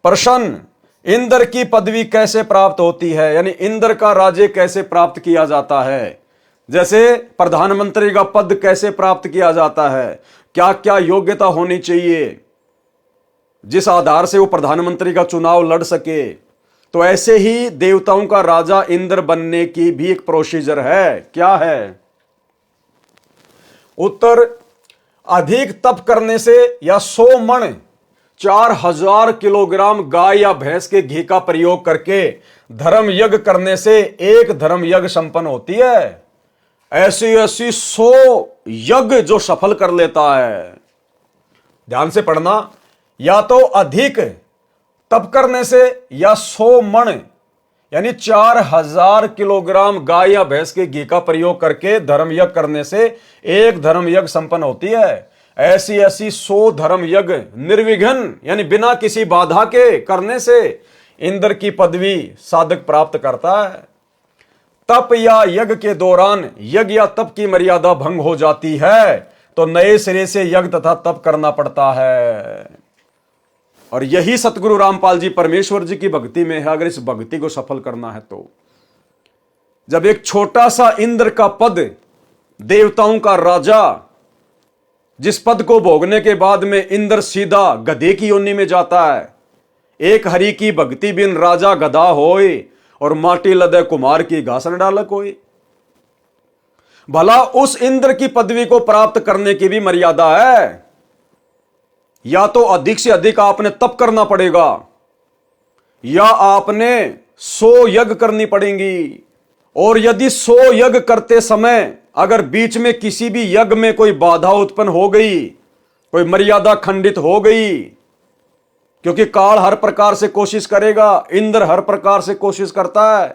प्रश्न, इंद्र की पदवी कैसे प्राप्त होती है, यानी इंद्र का राज्य कैसे प्राप्त किया जाता है, जैसे प्रधानमंत्री का पद कैसे प्राप्त किया जाता है, क्या क्या योग्यता होनी चाहिए जिस आधार से वो प्रधानमंत्री का चुनाव लड़ सके, तो ऐसे ही देवताओं का राजा इंद्र बनने की भी एक प्रोसीजर है। क्या है उत्तर? अधिक तप करने से या 100 मण 4000 किलोग्राम गाय या भैंस के घी का प्रयोग करके धर्म यज्ञ करने से एक धर्म यज्ञ संपन्न होती है। ऐसी ऐसी 100 यज्ञ जो सफल कर लेता है। ध्यान से पढ़ना, या तो अधिक तप करने से या 100 मण यानी 4000 किलोग्राम गाय या भैंस के घी का प्रयोग करके धर्म यज्ञ करने से एक धर्म यज्ञ संपन्न होती है। ऐसी ऐसी 100 धर्म यज्ञ निर्विघ्न यानी बिना किसी बाधा के करने से इंद्र की पदवी साधक प्राप्त करता है। तप या यज्ञ के दौरान यज्ञ या तप की मर्यादा भंग हो जाती है तो नए सिरे से यज्ञ तथा तप करना पड़ता है। और यही सतगुरु रामपाल जी परमेश्वर जी की भक्ति में है। अगर इस भक्ति को सफल करना है तो जब एक छोटा सा इंद्र का पद, देवताओं का राजा, जिस पद को भोगने के बाद में इंद्र सीधा गधे की योनि में जाता है, एक हरि की भक्ति बिन राजा गधा होए और माटी लदे कुमार की घासन डालक होए। भला उस इंद्र की पदवी को प्राप्त करने की भी मर्यादा है। या तो अधिक से अधिक आपने तप करना पड़ेगा या आपने 100 यज्ञ करनी पड़ेंगी। और यदि 100 यज्ञ करते समय अगर बीच में किसी भी यज्ञ में कोई बाधा उत्पन्न हो गई, कोई मर्यादा खंडित हो गई, क्योंकि काल हर प्रकार से कोशिश करेगा, इंद्र हर प्रकार से कोशिश करता है,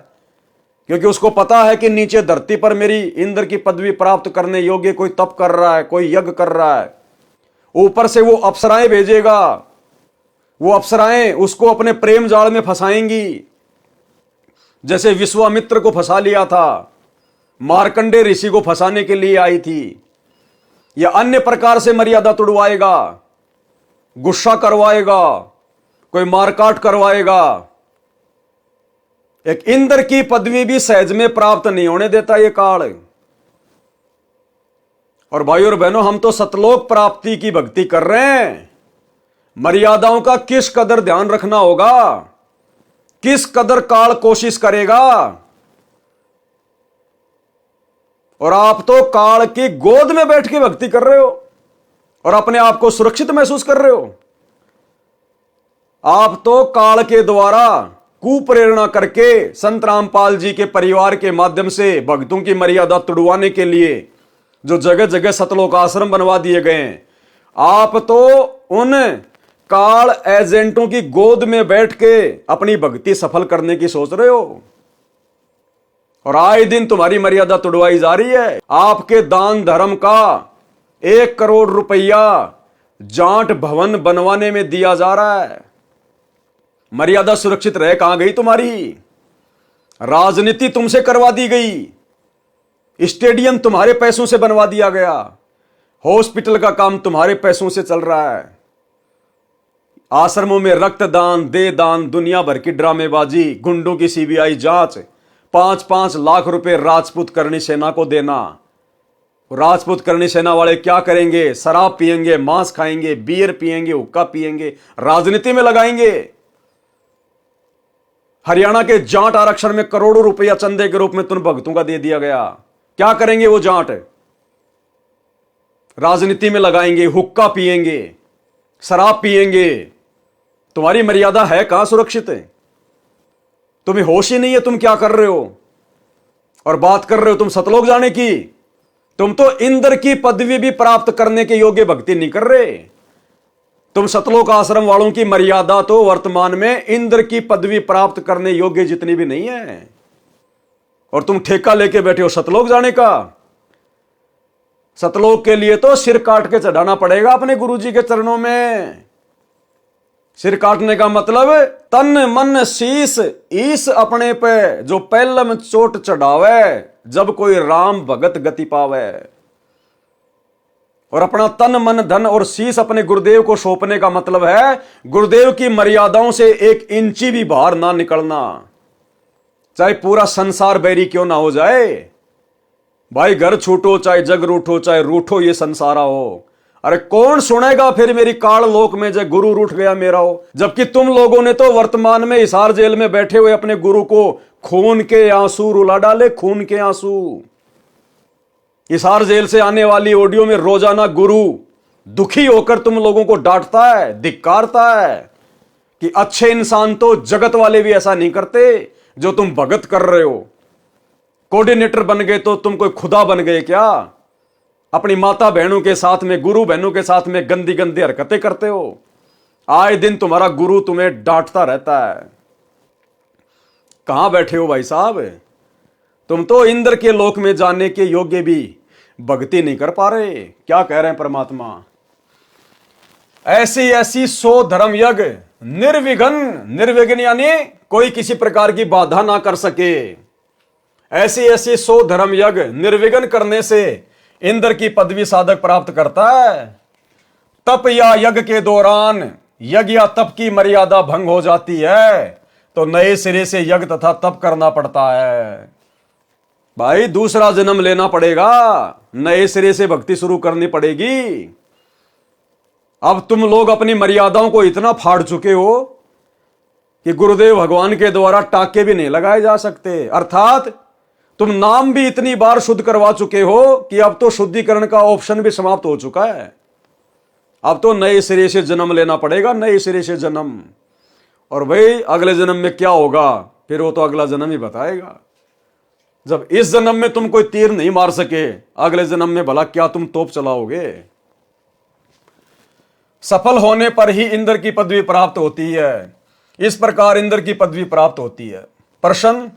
क्योंकि उसको पता है कि नीचे धरती पर मेरी इंद्र की पदवी प्राप्त करने योग्य कोई तप कर रहा है, कोई यज्ञ कर रहा है। ऊपर से वो अप्सराएं भेजेगा, वो अप्सराएं उसको अपने प्रेम जाल में फंसाएंगी। जैसे विश्वामित्र को फंसा लिया था, मार्कंडे ऋषि को फंसाने के लिए आई थी, या अन्य प्रकार से मर्यादा तुड़वाएगा, गुस्सा करवाएगा, कोई मारकाट करवाएगा। एक इंद्र की पदवी भी सहज में प्राप्त नहीं होने देता ये काल। और भाई और बहनों, हम तो सतलोक प्राप्ति की भक्ति कर रहे हैं। मर्यादाओं का किस कदर ध्यान रखना होगा, किस कदर काल कोशिश करेगा। और आप तो काल की गोद में बैठ के भक्ति कर रहे हो और अपने आप को सुरक्षित महसूस कर रहे हो। आप तो काल के द्वारा कुप्रेरणा करके संत रामपाल जी के परिवार के माध्यम से भक्तों की मर्यादा तुड़वाने के लिए जो जगह जगह सतलोक आश्रम बनवा दिए गए हैं, आप तो उन काल एजेंटों की गोद में बैठ के अपनी भक्ति सफल करने की सोच रहे हो। और आए दिन तुम्हारी मर्यादा तुड़वाई जा रही है। आपके दान धर्म का 1 करोड़ रुपया जाट भवन बनवाने में दिया जा रहा है। मर्यादा सुरक्षित रह कहां गई तुम्हारी? राजनीति तुमसे करवा दी गई, स्टेडियम तुम्हारे पैसों से बनवा दिया गया, हॉस्पिटल का काम तुम्हारे पैसों से चल रहा है, आश्रमों में रक्तदान, दे दान, दुनिया भर की ड्रामेबाजी, गुंडों की सीबीआई जांच, 5-5 लाख रुपए राजपूत करणी सेना को देना। राजपूत करणी सेना वाले क्या करेंगे? शराब पिएंगे, मांस खाएंगे, बियर पिएंगे, हुक्का पिएंगे, राजनीति में लगाएंगे। हरियाणा के जाट आरक्षण में करोड़ों रुपया चंदे के रूप में तुम भक्तों का दे दिया गया। क्या करेंगे वो जाट? राजनीति में लगाएंगे, हुक्का पिएंगे, शराब पिएंगे। तुम्हारी मर्यादा है कहां सुरक्षित है? तुम्हें होश ही नहीं है तुम क्या कर रहे हो। और बात कर रहे हो तुम सतलोक जाने की। तुम तो इंद्र की पदवी भी प्राप्त करने के योग्य भक्ति नहीं कर रहे। तुम सतलोक आश्रम वालों की मर्यादा तो वर्तमान में इंद्र की पदवी प्राप्त करने योग्य जितनी भी नहीं है, और तुम ठेका लेके बैठे हो सतलोक जाने का। सतलोक के लिए तो सिर काट के चढ़ाना पड़ेगा अपने गुरुजी के चरणों में। सिर काटने का मतलब तन मन शीस ईस अपने पे जो पहलम चोट चढ़ावे, जब कोई राम भगत गति पावे। और अपना तन मन धन और शीश अपने गुरुदेव को सौंपने का मतलब है गुरुदेव की मर्यादाओं से 1 इंची भी बाहर ना निकलना, चाहे पूरा संसार बैरी क्यों ना हो जाए। भाई घर छूटो चाहे जग रूठो, चाहे रूठो ये संसारा हो। अरे कौन सुनेगा फिर मेरी काल लोक में जय गुरु रूठ गया मेरा हो। जबकि तुम लोगों ने तो वर्तमान में हिसार जेल में बैठे हुए अपने गुरु को खून के आंसू रुला डाले, खून के आंसू। हिसार जेल से आने वाली ऑडियो में रोजाना गुरु दुखी होकर तुम लोगों को डांटता है, धिक्कारता है कि अच्छे इंसान तो जगत वाले भी ऐसा नहीं करते जो तुम भगत कर रहे हो। कोऑर्डिनेटर बन गए तो तुम कोई खुदा बन गए क्या? अपनी माता बहनों के साथ में, गुरु बहनों के साथ में गंदी गंदी हरकतें करते हो। आए दिन तुम्हारा गुरु तुम्हें डांटता रहता है। कहां बैठे हो भाई साहब? तुम तो इंद्र के लोक में जाने के योग्य भी भक्ति नहीं कर पा रहे। क्या कह रहे हैं परमात्मा? ऐसी ऐसी 100 धर्म यज्ञ निर्विघ्न, निर्विघ्न यानी कोई किसी प्रकार की बाधा ना कर सके। ऐसी ऐसी 100 धर्म यज्ञ निर्विघ्न करने से इंद्र की पदवी साधक प्राप्त करता है। तप या यज्ञ के दौरान यज्ञ या तप की मर्यादा भंग हो जाती है तो नए सिरे से यज्ञ तथा तप करना पड़ता है। भाई दूसरा जन्म लेना पड़ेगा, नए सिरे से भक्ति शुरू करनी पड़ेगी। अब तुम लोग अपनी मर्यादाओं को इतना फाड़ चुके हो कि गुरुदेव भगवान के द्वारा टाके भी नहीं लगाए जा सकते। अर्थात तुम नाम भी इतनी बार शुद्ध करवा चुके हो कि अब तो शुद्धिकरण का ऑप्शन भी समाप्त हो चुका है। अब तो नए सिरे से जन्म लेना पड़ेगा, नए सिरे से जन्म। और भाई अगले जन्म में क्या होगा फिर वो तो अगला जन्म ही बताएगा। जब इस जन्म में तुम कोई तीर नहीं मार सके, अगले जन्म में भला क्या तुम तोप चलाओगे? सफल होने पर ही इंद्र की पदवी प्राप्त होती है। इस प्रकार इंद्र की पदवी प्राप्त होती है। प्रश्न,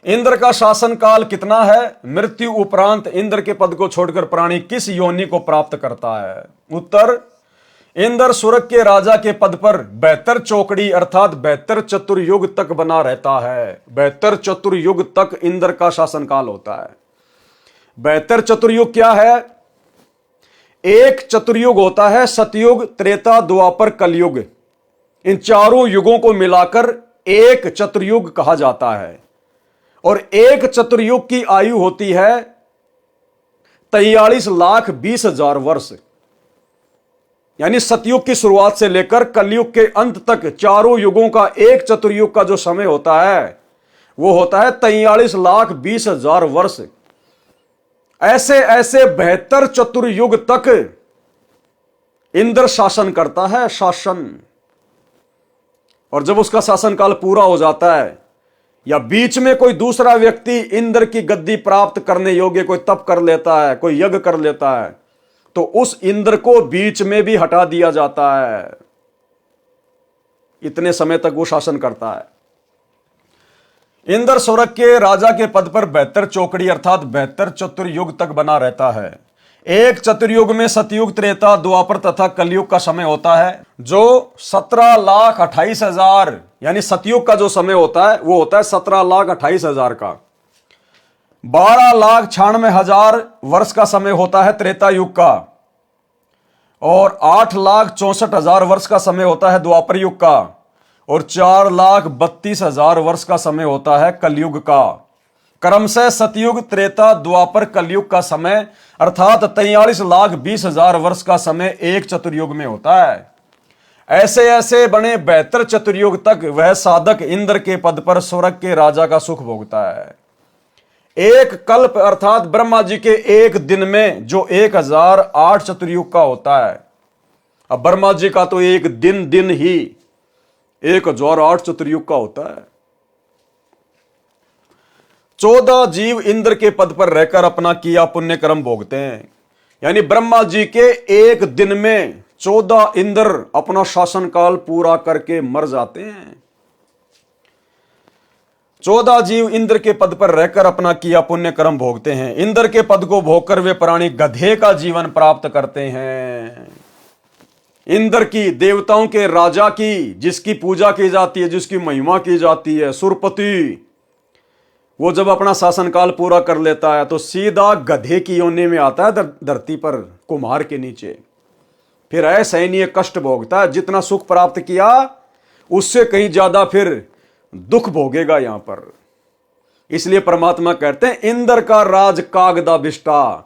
इंद्र का शासन काल कितना है? मृत्यु उपरांत इंद्र के पद को छोड़कर प्राणी किस योनि को प्राप्त करता है? उत्तर, इंद्र स्वर्ग के राजा के पद पर 72 चौकड़ी अर्थात 72 चतुर्युग तक बना रहता है। 72 चतुर्युग तक इंद्र का शासन काल होता है। 72 चतुर्युग क्या है? एक चतुर्युग होता है सतयुग, त्रेता, द्वापर, कलयुग। इन चारों युगों को मिलाकर एक चतुर्युग कहा जाता है। और एक चतुर्युग की आयु होती है 43,20,000 वर्ष। यानी सतयुग की शुरुआत से लेकर कलयुग के अंत तक चारों युगों का एक चतुर्युग का जो समय होता है वो होता है 43,20,000 वर्ष। ऐसे ऐसे 72 चतुर्युग तक इंद्र शासन करता है, शासन। और जब उसका शासनकाल पूरा हो जाता है या बीच में कोई दूसरा व्यक्ति इंद्र की गद्दी प्राप्त करने योग्य कोई तप कर लेता है, कोई यज्ञ कर लेता है, तो उस इंद्र को बीच में भी हटा दिया जाता है। इतने समय तक वो शासन करता है। इंद्र स्वर्ग के राजा के पद पर 72 चौकड़ी अर्थात 72 चतुर्युग तक बना रहता है। एक चतुर्युग में सतयुग, त्रेता, द्वापर तथा कलयुग का समय होता है, जो 17,28,000 यानी सतयुग का जो समय होता है वो होता है 17,28,000 का। 12,96,000 वर्ष का समय होता है त्रेता युग का। और 8,64,000 वर्ष का समय होता है द्वापर युग का। और 4,32,000 वर्ष का समय होता है कलयुग का। क्रमशः सतयुग, त्रेता, द्वापर, कलयुग का समय अर्थात 43,20,000 वर्ष का समय एक चतुर्युग में होता है। ऐसे ऐसे बने 72 चतुर्युग तक वह साधक इंद्र के पद पर स्वर्ग के राजा का सुख भोगता है। एक कल्प अर्थात ब्रह्मा जी के एक दिन में जो 1008 चतुर्युग का होता है। अब ब्रह्मा जी का तो एक दिन ही 1008 चतुर्युग का होता है। 14 जीव इंद्र के पद पर रहकर अपना किया पुण्य कर्म भोगते हैं। यानी ब्रह्मा जी के एक दिन में 14 इंद्र अपना शासनकाल पूरा करके मर जाते हैं। 14 जीव इंद्र के पद पर रहकर अपना किया पुण्य कर्म भोगते हैं। इंद्र के पद को भोगकर वे प्राणी गधे का जीवन प्राप्त करते हैं। इंद्र की, देवताओं के राजा की, जिसकी पूजा की जाती है, जिसकी महिमा की जाती है, सुरपति, वो जब अपना शासनकाल पूरा कर लेता है तो सीधा गधे की योनि में आता है धरती पर। कुम्हार के नीचे। फिर असहनीय कष्ट भोगता है, जितना सुख प्राप्त किया उससे कहीं ज्यादा फिर दुख भोगेगा यहां पर। इसलिए परमात्मा कहते हैं इंद्र का राज कागदा बिष्टा,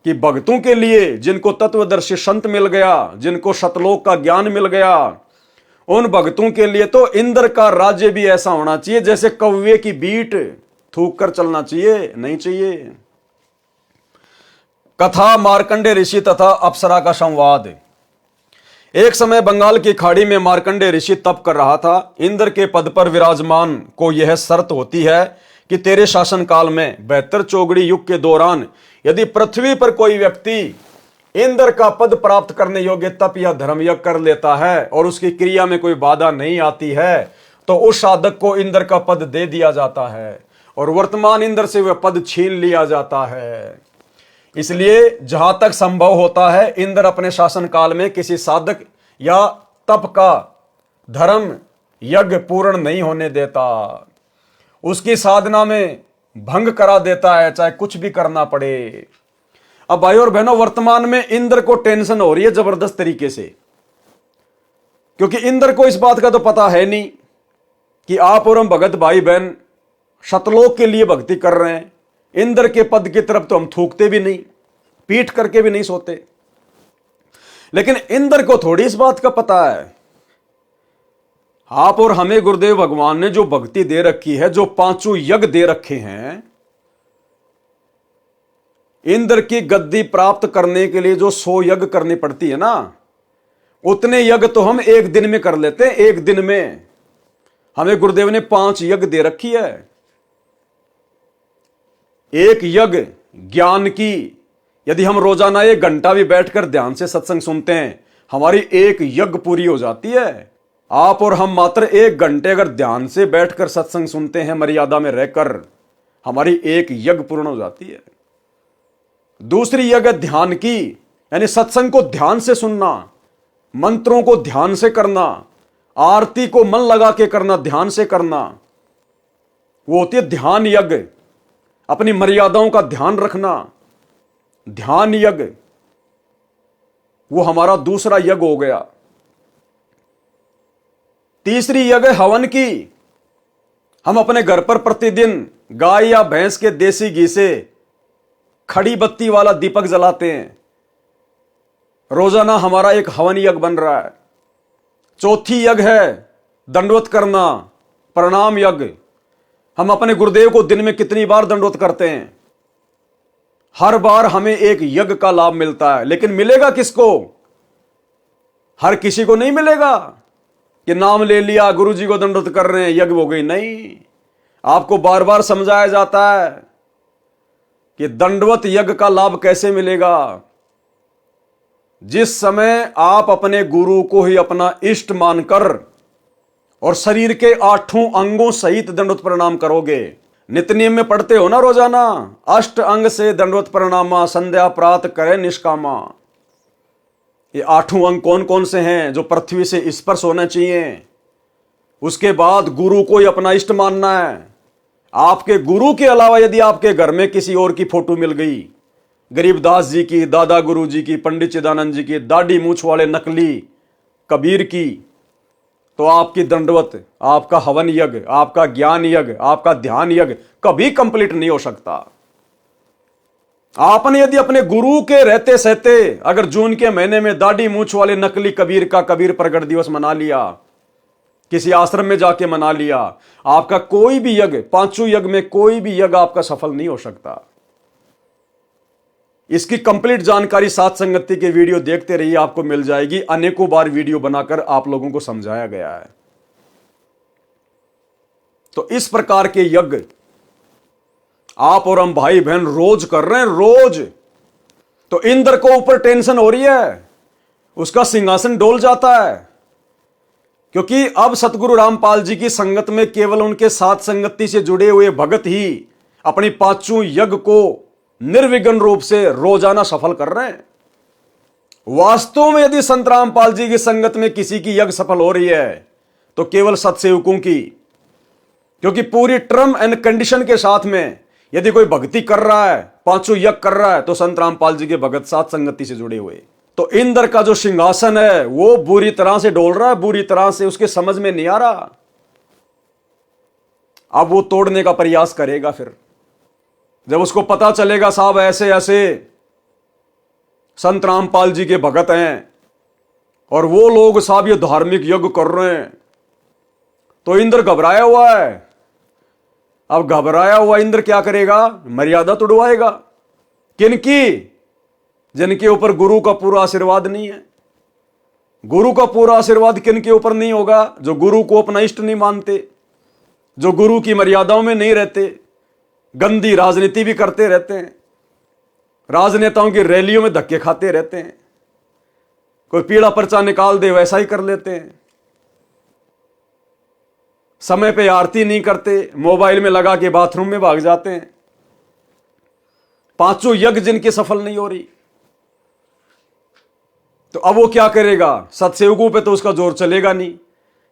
कि भक्तों के लिए, जिनको तत्वदर्शी संत मिल गया, जिनको शतलोक का ज्ञान मिल गया, उन भक्तों के लिए तो इंद्र का राज्य भी ऐसा होना चाहिए जैसे कौवे की बीट थूक कर चलना चाहिए, नहीं चाहिए। कथा मार्कंडे ऋषि तथा अप्सरा का संवाद। एक समय बंगाल की खाड़ी में मार्कंडे ऋषि तप कर रहा था। इंद्र के पद पर विराजमान को यह शर्त होती है कि तेरे शासन काल में 72 चौगड़ी युग के दौरान यदि पृथ्वी पर कोई व्यक्ति इंद्र का पद प्राप्त करने योग्य तप या धर्म यज्ञ कर लेता है और उसकी क्रिया में कोई बाधा नहीं आती है, तो उस साधक को इंद्र का पद दे दिया जाता है और वर्तमान इंद्र से वह पद छीन लिया जाता है। इसलिए जहां तक संभव होता है इंद्र अपने शासन काल में किसी साधक या तप का धर्म यज्ञ पूर्ण नहीं होने देता, उसकी साधना में भंग करा देता है, चाहे कुछ भी करना पड़े। अब भाई और बहनों, वर्तमान में इंद्र को टेंशन हो रही है जबरदस्त तरीके से, क्योंकि इंद्र को इस बात का तो पता है नहीं कि आप और हम भगत भाई बहन शतलोक के लिए भक्ति कर रहे हैं। इंद्र के पद की तरफ तो हम थूकते भी नहीं, पीठ करके भी नहीं सोते। लेकिन इंद्र को थोड़ी इस बात का पता है। आप और हमें गुरुदेव भगवान ने जो भक्ति दे रखी है, जो 5 यज्ञ दे रखे हैं, इंद्र की गद्दी प्राप्त करने के लिए जो 100 यज्ञ करनी पड़ती है ना, उतने यज्ञ तो हम एक दिन में कर लेते हैं। एक दिन में हमें गुरुदेव ने 5 यज्ञ दे रखी है। एक यज्ञ ज्ञान की, यदि हम रोजाना 1 घंटा भी बैठकर ध्यान से सत्संग सुनते हैं, हमारी एक यज्ञ पूरी हो जाती है। आप और हम मात्र 1 घंटे अगर ध्यान से बैठकर सत्संग सुनते हैं, मर्यादा में रहकर, हमारी एक यज्ञ पूर्ण हो जाती है। दूसरी यज्ञ ध्यान की, यानी सत्संग को ध्यान से सुनना, मंत्रों को ध्यान से करना, आरती को मन लगा के करना, ध्यान से करना, वो होती है ध्यान यज्ञ। अपनी मर्यादाओं का ध्यान रखना, ध्यान यज्ञ, वो हमारा दूसरा यज्ञ हो गया। तीसरी यज्ञ हवन की। हम अपने घर पर प्रतिदिन गाय या भैंस के देसी घी से खड़ी बत्ती वाला दीपक जलाते हैं। रोजाना हमारा एक हवन यज्ञ बन रहा है। चौथी यज्ञ है दंडवत करना, प्रणाम यज्ञ। हम अपने गुरुदेव को दिन में कितनी बार दंडवत करते हैं? हर बार हमें एक यज्ञ का लाभ मिलता है। लेकिन मिलेगा किसको? हर किसी को नहीं मिलेगा कि नाम ले लिया, गुरुजी को दंडवत कर रहे हैं, यज्ञ हो गई। नहीं, आपको बार बार समझाया जाता है कि दंडवत यज्ञ का लाभ कैसे मिलेगा। जिस समय आप अपने गुरु को ही अपना इष्ट मानकर और शरीर के 8 अंगों सहित दंडवत प्रणाम करोगे। नित्य नियम में पढ़ते हो ना रोजाना, अष्ट अंग से दंडवत प्रणामा, संध्या प्रात करे निष्कामा। ये 8 अंग कौन कौन से हैं जो पृथ्वी से स्पर्श होना चाहिए? उसके बाद गुरु को ही अपना इष्ट मानना है। आपके गुरु के अलावा यदि आपके घर में किसी और की फोटो मिल गई, गरीबदास जी की, दादा गुरु जी की, पंडित चिदानंद जी की, दाढ़ी मूछ वाले नकली कबीर की, तो आपकी दंडवत, आपका हवन यज्ञ, आपका ज्ञान यज्ञ, आपका ध्यान यज्ञ कभी कंप्लीट नहीं हो सकता। आपने यदि अपने गुरु के रहते सहते अगर जून के महीने में दाढ़ी मूछ वाले नकली कबीर का कबीर प्रगट दिवस मना लिया, किसी आश्रम में जाके मना लिया, आपका कोई भी यज्ञ, 5 यज्ञ में कोई भी यज्ञ आपका सफल नहीं हो सकता। इसकी कंप्लीट जानकारी साथ संगति के वीडियो देखते रहिए, आपको मिल जाएगी। अनेकों बार वीडियो बनाकर आप लोगों को समझाया गया है। तो इस प्रकार के यज्ञ आप और हम भाई बहन रोज कर रहे हैं, रोज। तो इंद्र को ऊपर टेंशन हो रही है, उसका सिंहासन डोल जाता है, क्योंकि अब सतगुरु रामपाल जी की संगत में केवल उनके साथ संगति से जुड़े हुए भगत ही अपनी 5 यज्ञ को निर्विघ्न रूप से रोजाना सफल कर रहे हैं। वास्तव में यदि संत रामपाल जी की संगत में किसी की यज्ञ सफल हो रही है तो केवल सत्सेवकों की, क्योंकि पूरी टर्म एंड कंडीशन के साथ में यदि कोई भक्ति कर रहा है, पांचों यज्ञ कर रहा है तो संत रामपाल जी के भगत साथ संगति से जुड़े हुए। तो इंद्र का जो सिंहासन है वो बुरी तरह से डोल रहा है, बुरी तरह से, उसके समझ में नहीं आ रहा। अब वो तोड़ने का प्रयास करेगा। फिर जब उसको पता चलेगा साहब ऐसे ऐसे संत रामपाल जी के भगत हैं और वो लोग साहब ये धार्मिक यज्ञ कर रहे हैं, तो इंद्र घबराया हुआ है। अब घबराया हुआ इंद्र क्या करेगा? मर्यादा तोड़वाएगा। किनकी? जिनके ऊपर गुरु का पूरा आशीर्वाद नहीं है। गुरु का पूरा आशीर्वाद किनके ऊपर नहीं होगा? जो गुरु को अपना इष्ट नहीं मानते, जो गुरु की मर्यादाओं में नहीं रहते, गंदी राजनीति भी करते रहते हैं, राजनेताओं की रैलियों में धक्के खाते रहते हैं, कोई पीला पर्चा निकाल दे वैसा ही कर लेते हैं, समय पे आरती नहीं करते, मोबाइल में लगा के बाथरूम में भाग जाते हैं। पांचों यज्ञ जिनकी सफल नहीं हो रही, तो अब वो क्या करेगा? सत्सेवकों पे तो उसका जोर चलेगा नहीं,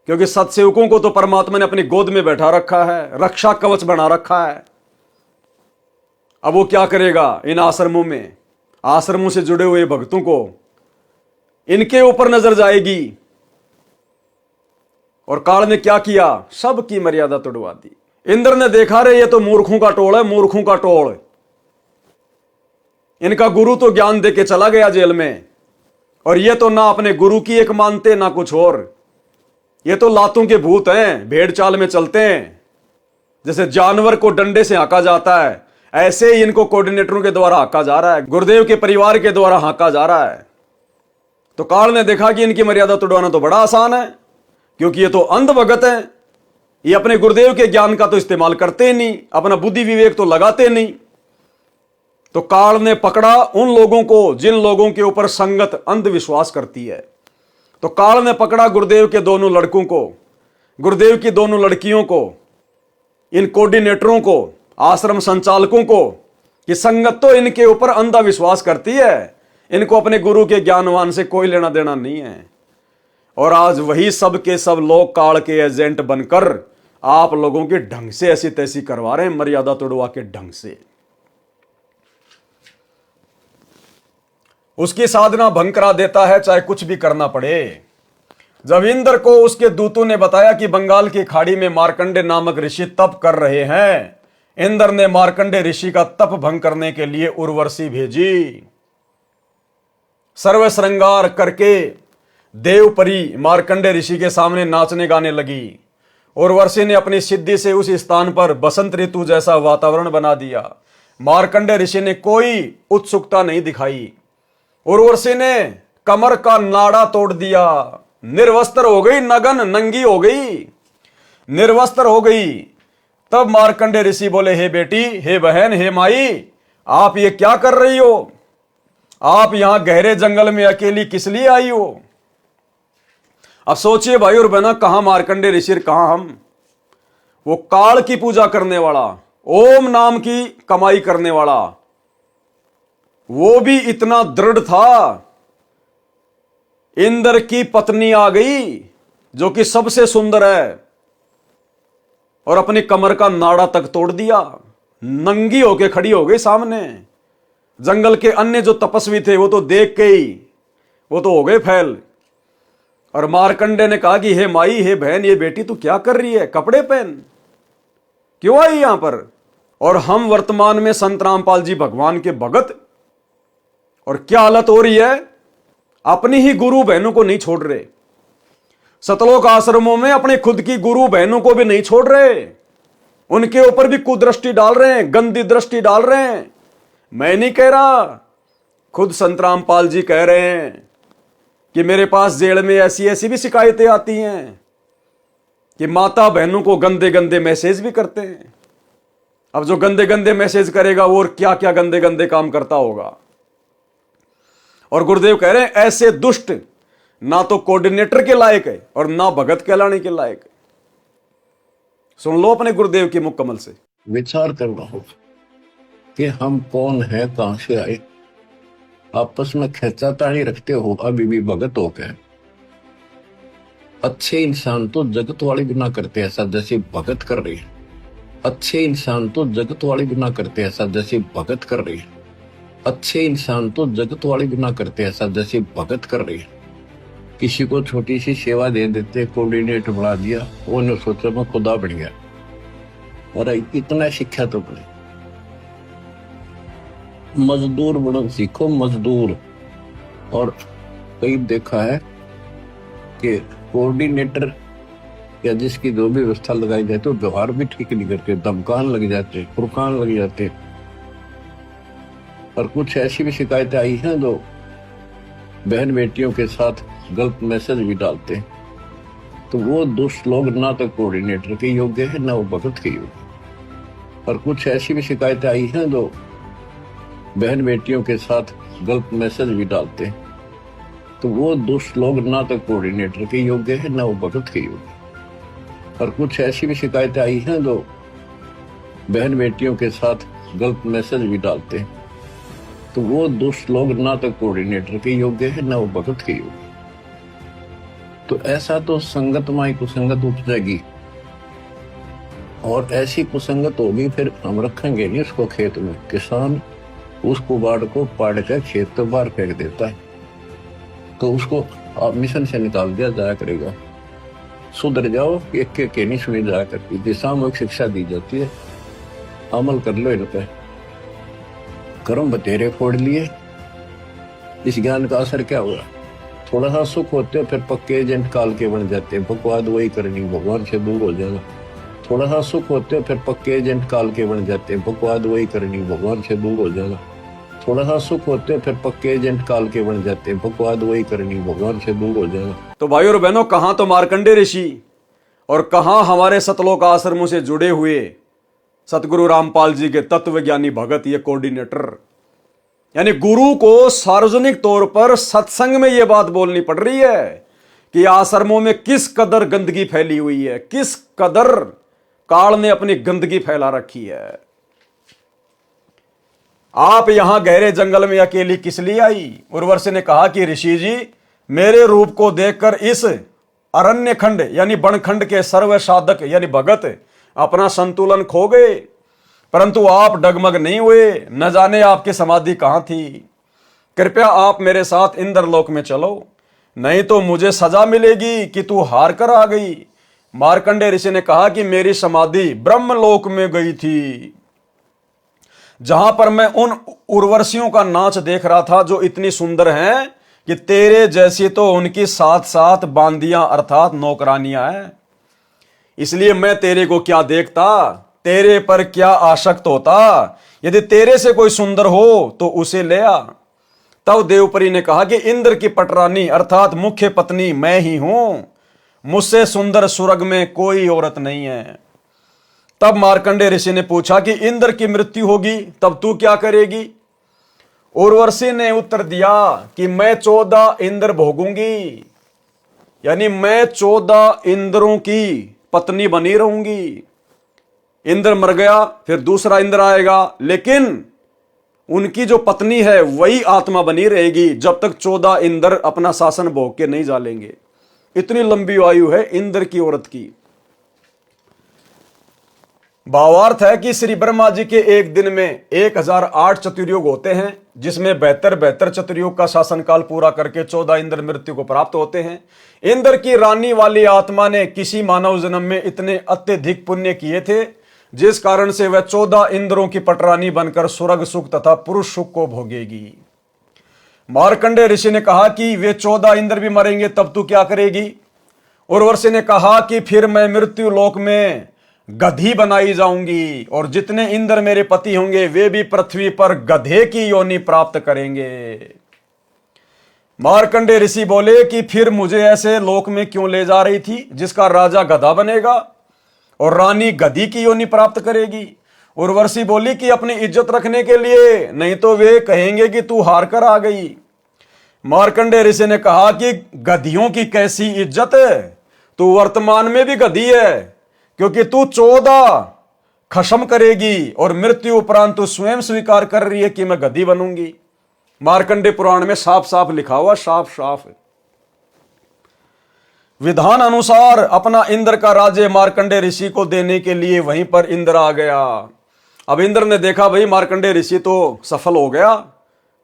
क्योंकि सत्सेवकों को तो परमात्मा ने अपनी गोद में बैठा रखा है, रक्षा कवच बना रखा है। अब वो क्या करेगा? इन आश्रमों में, आश्रमों से जुड़े हुए भक्तों को, इनके ऊपर नजर जाएगी। और काल ने क्या किया? सबकी मर्यादा तोड़वा दी। इंद्र ने देखा रे ये तो मूर्खों का टोल है, मूर्खों का टोल। इनका गुरु तो ज्ञान देके चला गया जेल में, और ये तो ना अपने गुरु की एक मानते ना कुछ और। ये तो लातों के भूत हैं, भेड़ चाल में चलते हैं। जैसे जानवर को डंडे से हांका जाता है, ऐसे ही इनको कोऑर्डिनेटरों के द्वारा हांका जा रहा है, गुरुदेव के परिवार के द्वारा हांका जा रहा है। तो काल ने देखा कि इनकी मर्यादा तोड़वाना तो बड़ा आसान है, क्योंकि ये तो अंध भगत हैं। ये अपने गुरुदेव के ज्ञान का तो इस्तेमाल करते ही नहीं, अपना बुद्धि विवेक तो लगाते नहीं। तो काल ने पकड़ा उन लोगों को जिन लोगों के ऊपर संगत अंधविश्वास करती है। तो काल ने पकड़ा गुरुदेव के दोनों लड़कों को, गुरुदेव की दोनों लड़कियों को, इन कोऑर्डिनेटरों को, आश्रम संचालकों को, कि संगत तो इनके ऊपर अंधा विश्वास करती है, इनको अपने गुरु के ज्ञानवान से कोई लेना देना नहीं है। और आज वही सब के सब लोग काल के एजेंट बनकर आप लोगों के ढंग से ऐसी तैसी करवा रहे हैं, मर्यादा तोड़वा के ढंग से। उसकी साधना भंग करा देता है, चाहे कुछ भी करना पड़े। जब इंद्र को उसके दूतों ने बताया कि बंगाल की खाड़ी में मार्कंडे नामक ऋषि तप कर रहे हैं, इंद्र ने मार्कंडे ऋषि का तप भंग करने के लिए उर्वशी भेजी। सर्व श्रृंगार करके देवपरी मार्कंडे ऋषि के सामने नाचने गाने लगी। उर्वशी ने अपनी सिद्धि से उस स्थान पर बसंत ऋतु जैसा वातावरण बना दिया। मार्कंडे ऋषि ने कोई उत्सुकता नहीं दिखाई। उर्वशी ने कमर का नाड़ा तोड़ दिया, निर्वस्त्र हो गई, नगन नंगी हो गई, निर्वस्त्र हो गई। तब मार्कंडे ऋषि बोले, हे बेटी, हे बहन, हे माई, आप ये क्या कर रही हो? आप यहां गहरे जंगल में अकेली किस लिए आई हो? अब सोचिए भाई और बहना, कहां मार्कंडे ऋषि, कहां हम? वो काल की पूजा करने वाला, ओम नाम की कमाई करने वाला, वो भी इतना दृढ़ था। इंद्र की पत्नी आ गई जो कि सबसे सुंदर है, और अपनी कमर का नाड़ा तक तोड़ दिया, नंगी होके खड़ी हो गई सामने। जंगल के अन्य जो तपस्वी थे वो तो देख के ही वो तो हो गए फैल। और मार्कंडे ने कहा कि हे माई, हे बहन, ये बेटी तू क्या कर रही है? कपड़े पहन, क्यों आई यहां पर? और हम वर्तमान में संत रामपाल जी भगवान के भगत, और क्या हालत हो रही है? अपनी ही गुरु बहनों को नहीं छोड़ रहे। सतलोक आश्रमों में अपने खुद की गुरु बहनों को भी नहीं छोड़ रहे, उनके ऊपर भी कुदृष्टि डाल रहे हैं, गंदी दृष्टि डाल रहे हैं। मैं नहीं कह रहा, खुद संत रामपाल जी कह रहे हैं कि मेरे पास जेल में ऐसी ऐसी भी शिकायतें आती हैं कि माता बहनों को गंदे गंदे मैसेज भी करते हैं। अब जो गंदे गंदे मैसेज करेगा वो और क्या क्या गंदे गंदे काम करता होगा। और गुरुदेव कह रहे हैं ऐसे दुष्ट ना तो कोऑर्डिनेटर के लायक है और ना भगत कहलाने के लायक है। सुन लो अपने गुरुदेव की मुकम्मल से। विचार करना होगा कि हम कौन है, कहां से आए। आपस में खेचातानी रखते हो अभी भी भगत हो गए। अच्छे इंसान तो जगत वाले भी ना करते ऐसा जैसे भगत कर रहे हैं। अच्छे इंसान तो जगत वाले भी ना करते ऐसा जैसे भगत कर रहे हैं। अच्छे इंसान तो जगत वाले भी ना करते ऐसा जैसे भगत कर रहे हैं। किसी को छोटी सी सेवा दे देते, कोऑर्डिनेटर बना दिया, वो ने सोचा मैं खुदा बन गया। और इतना शिक्षा तो बने, मजदूर बनो सीखो, मजदूर। और कई देखा है कि कोऑर्डिनेटर या जिसकी जो भी व्यवस्था लगाई जाए तो व्यवहार भी ठीक नहीं करते, धमकान लग जाते, फुरकान लग जाते। और कुछ ऐसी भी शिकायतें आई हैं जो बहन बेटियों के साथ गलत मैसेज भी डालते हैं। तो वो दुष्ट लोग ना तो कोऑर्डिनेटर के योग्य है, ना वो भगत के योग्य। और कुछ ऐसी भी शिकायतें आई हैं जो बहन बेटियों के साथ गलत मैसेज भी डालते हैं। तो वो दुष्ट लोग ना तो कोऑर्डिनेटर के योग्य है, ना वो भगत के योग्य। और कुछ ऐसी भी शिकायतें आई हैं जो बहन बेटियों के साथ गलत मैसेज भी डालते हैं। तो वो दुष्ट लोग ना तो कोऑर्डिनेटर के योग्य है, ना वो भगत के योग्य। तो ऐसा तो संगत माई कुसंगत उपजेगी, और ऐसी कुसंगत होगी फिर हम रखेंगे नहीं उसको खेत में। किसान उस कुबाड़ को पाड़ कर खेत तो बाहर फेंक देता है, तो उसको आप मिशन से निकाल दिया जाया करेगा। सुधर जाओ, एक के नहीं सुनी जाया करती, दिशात्मक शिक्षा दी जाती है, अमल कर लो इन पे। कर्म बतेरे फोड़ लिए, इस ज्ञान का असर क्या हुआ? थोड़ा सा सुख होते हो फिर पक्के एजेंट काल के बन जाते हैं, बकवाद वही करनी, भगवान से दूर हो जाना। थोड़ा सा सुख होते हो फिर पक्के एजेंट काल के बन जाते हैं, बकवाद वही करनी, भगवान से दूर हो जाना। थोड़ा सा सुख होते हो फिर पक्के एजेंट काल के बन जाते हैं, बकवाद वही करनी, भगवान से दूर हो जाना। तो भाइयों और बहनों, कहां तो मार्कंडे ऋषि और कहां हमारे सतलोक आश्रमों से जुड़े हुए सतगुरु रामपाल जी के तत्वज्ञानी भगत, ये कोऑर्डिनेटर। यानी गुरु को सार्वजनिक तौर पर सत्संग में यह बात बोलनी पड़ रही है कि आश्रमों में किस कदर गंदगी फैली हुई है, किस कदर काल ने अपनी गंदगी फैला रखी है। आप यहां गहरे जंगल में अकेली किस लिए आई? उर्वशी ने कहा कि ऋषि जी, मेरे रूप को देखकर इस अरण्य खंड यानी बनखंड के सर्व साधक यानी भगत अपना संतुलन खो गए, परंतु आप डगमग नहीं हुए। न जाने आपकी समाधि कहां थी। कृपया आप मेरे साथ इंद्रलोक में चलो, नहीं तो मुझे सजा मिलेगी कि तू हार कर आ गई। मार्कंडे ऋषि ने कहा कि मेरी समाधि ब्रह्मलोक में गई थी, जहां पर मैं उन उर्वशियों का नाच देख रहा था जो इतनी सुंदर हैं कि तेरे जैसी तो उनकी साथ साथ बांदियां अर्थात नौकरानियां हैं। इसलिए मैं तेरे को क्या देखता, तेरे पर क्या आसक्त होता। यदि तेरे से कोई सुंदर हो तो उसे ले आ। तब देवपरी ने कहा कि इंद्र की पटरानी अर्थात मुख्य पत्नी मैं ही हूं, मुझसे सुंदर स्वर्ग में कोई औरत नहीं है। तब मार्कंडे ऋषि ने पूछा कि इंद्र की मृत्यु होगी तब तू क्या करेगी? उर्वशी ने उत्तर दिया कि मैं 14 इंद्र भोगूंगी, यानी मैं 14 इंद्रों की पत्नी बनी रहूंगी। इंद्र मर गया फिर दूसरा इंद्र आएगा, लेकिन उनकी जो पत्नी है वही आत्मा बनी रहेगी जब तक 14 इंद्र अपना शासन भोग के नहीं जालेंगे। इतनी लंबी आयु है इंद्र की औरत की। भावार्थ है कि श्री ब्रह्मा जी के एक दिन में 1008 चतुर्युग होते हैं, जिसमें 72 चतुर्युग का शासनकाल पूरा करके 14 इंद्र मृत्यु को प्राप्त होते हैं। इंद्र की रानी वाली आत्मा ने किसी मानव जन्म में इतने अत्यधिक पुण्य किए थे जिस कारण से वह 14 इंद्रों की पटरानी बनकर स्वर्ग सुख तथा पुरुष सुख को भोगेगी। मार्कंडे ऋषि ने कहा कि वे 14 इंद्र भी मरेंगे तब तू क्या करेगी? उर्वशी ने कहा कि फिर मैं मृत्यु लोक में गधी बनाई जाऊंगी और जितने इंद्र मेरे पति होंगे वे भी पृथ्वी पर गधे की योनि प्राप्त करेंगे। मार्कंडे ऋषि बोले कि फिर मुझे ऐसे लोक में क्यों ले जा रही थी जिसका राजा गधा बनेगा और रानी गधी की योनि प्राप्त करेगी? उर्वशी बोली कि अपनी इज्जत रखने के लिए, नहीं तो वे कहेंगे कि तू हार कर आ गई। मार्कंडे ऋषि ने कहा कि गधियों की कैसी इज्जत है, तू वर्तमान में भी गधी है क्योंकि तू 14 खत्म करेगी और मृत्यु उपरांत तू स्वयं स्वीकार कर रही है कि मैं गधी बनूंगी। मार्कंडे पुराण में साफ साफ लिखा हुआ, साफ साफ। विधान अनुसार अपना इंद्र का राज्य मार्कंडेय ऋषि को देने के लिए वहीं पर इंद्र आ गया। अब इंद्र ने देखा भाई मार्कंडेय ऋषि तो सफल हो गया,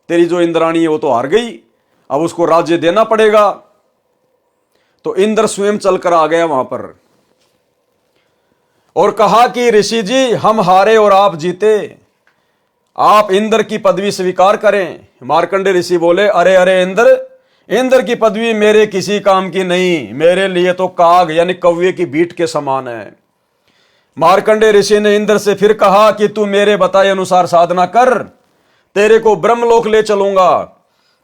तेरी जो इंद्राणी है वो तो हार गई, अब उसको राज्य देना पड़ेगा। तो इंद्र स्वयं चलकर आ गया वहां पर और कहा कि ऋषि जी हम हारे और आप जीते, आप इंद्र की पदवी स्वीकार करें। मार्कंडेय ऋषि बोले अरे अरे इंद्र की पदवी मेरे किसी काम की नहीं, मेरे लिए तो काग यानी कौवे की बीट के समान है। मार्कंडेय ऋषि ने इंद्र से फिर कहा कि तू मेरे बताए अनुसार साधना कर, तेरे को ब्रह्मलोक ले चलूंगा,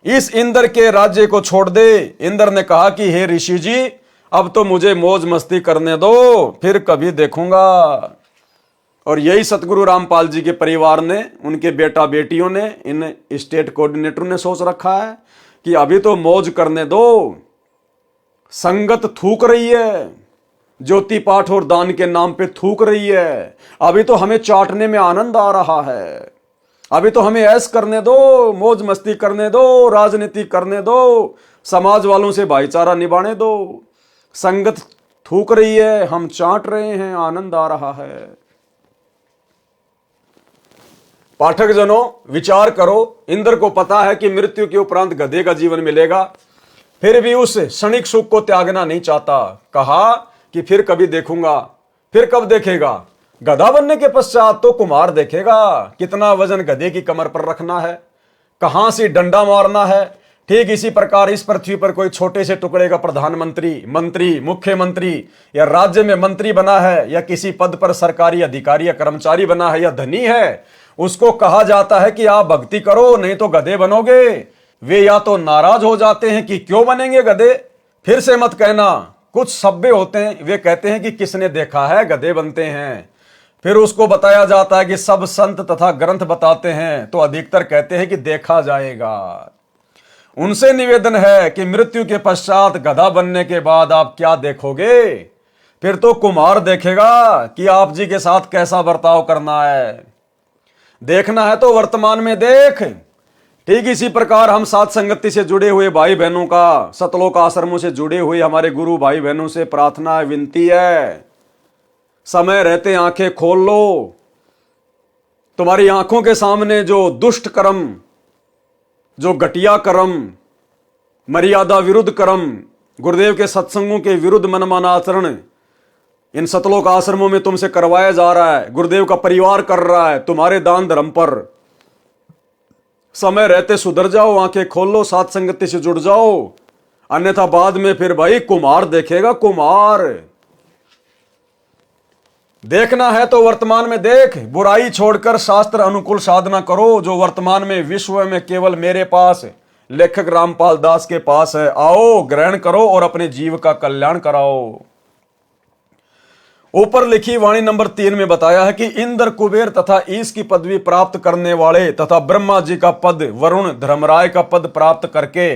इस इंद्र के राज्य को छोड़ दे। इंद्र ने कहा कि हे ऋषि जी अब तो मुझे मौज मस्ती करने दो, फिर कभी देखूंगा। और यही सतगुरु रामपाल जी के परिवार ने, उनके बेटा बेटियों ने, इन स्टेट कोऑर्डिनेटर ने सोच रखा है कि अभी तो मौज करने दो, संगत थूक रही है, ज्योति पाठ और दान के नाम पे थूक रही है, अभी तो हमें चाटने में आनंद आ रहा है, अभी तो हमें ऐश करने दो, मौज मस्ती करने दो, राजनीति करने दो, समाज वालों से भाईचारा निभाने दो। संगत थूक रही है, हम चाट रहे हैं, आनंद आ रहा है। पाठक जनों विचार करो, इंद्र को पता है कि मृत्यु के उपरांत गधे का जीवन मिलेगा, फिर भी उस क्षणिक सुख को त्यागना नहीं चाहता। कहा कि फिर कभी देखूंगा। फिर कब देखेगा? गधा बनने के पश्चात तो कुमार देखेगा कितना वजन गधे की कमर पर रखना है, कहां से डंडा मारना है। ठीक इसी प्रकार इस पृथ्वी पर कोई छोटे से टुकड़े का प्रधानमंत्री, मंत्री, मुख्यमंत्री या राज्य में मंत्री बना है या किसी पद पर सरकारी अधिकारी या कर्मचारी बना है या धनी है, उसको कहा जाता है कि आप भक्ति करो नहीं तो गधे बनोगे। वे या तो नाराज हो जाते हैं कि क्यों बनेंगे गधे, फिर से मत कहना। कुछ सभ्य होते हैं, वे कहते हैं कि किसने देखा है गधे बनते हैं। फिर उसको बताया जाता है कि सब संत तथा ग्रंथ बताते हैं, तो अधिकतर कहते हैं कि देखा जाएगा। उनसे निवेदन है कि मृत्यु के पश्चात गधा बनने के बाद आप क्या देखोगे? फिर तो कुमार देखेगा कि आप जी के साथ कैसा बर्ताव करना है। देखना है तो वर्तमान में देख। ठीक इसी प्रकार हम साथ संगति से जुड़े हुए भाई बहनों का, सतलोक आश्रमों से जुड़े हुए हमारे गुरु भाई बहनों से प्रार्थना है, विनती है, समय रहते आंखें खोल लो। तुम्हारी आंखों के सामने जो दुष्ट कर्म, जो घटिया कर्म, मर्यादा विरुद्ध कर्म, गुरुदेव के सत्संगों के विरुद्ध मनमाना आचरण इन सतलोक आश्रमों में तुमसे करवाया जा रहा है, गुरुदेव का परिवार कर रहा है तुम्हारे दान धर्म पर। समय रहते सुधर जाओ, आंखें खोल लो, साथ संगति से जुड़ जाओ, अन्यथा बाद में फिर भाई कुमार देखेगा, कुमार। देखना है तो वर्तमान में देख, बुराई छोड़कर शास्त्र अनुकूल साधना करो, जो वर्तमान में विश्व में केवल मेरे पास, लेखक रामपाल दास के पास है। आओ ग्रहण करो और अपने जीव का कल्याण कराओ। ऊपर लिखी वाणी नंबर 3 में बताया है कि इंद्र, कुबेर तथा ईश की पदवी प्राप्त करने वाले तथा ब्रह्मा जी का पद, वरुण, धर्मराय का पद प्राप्त करके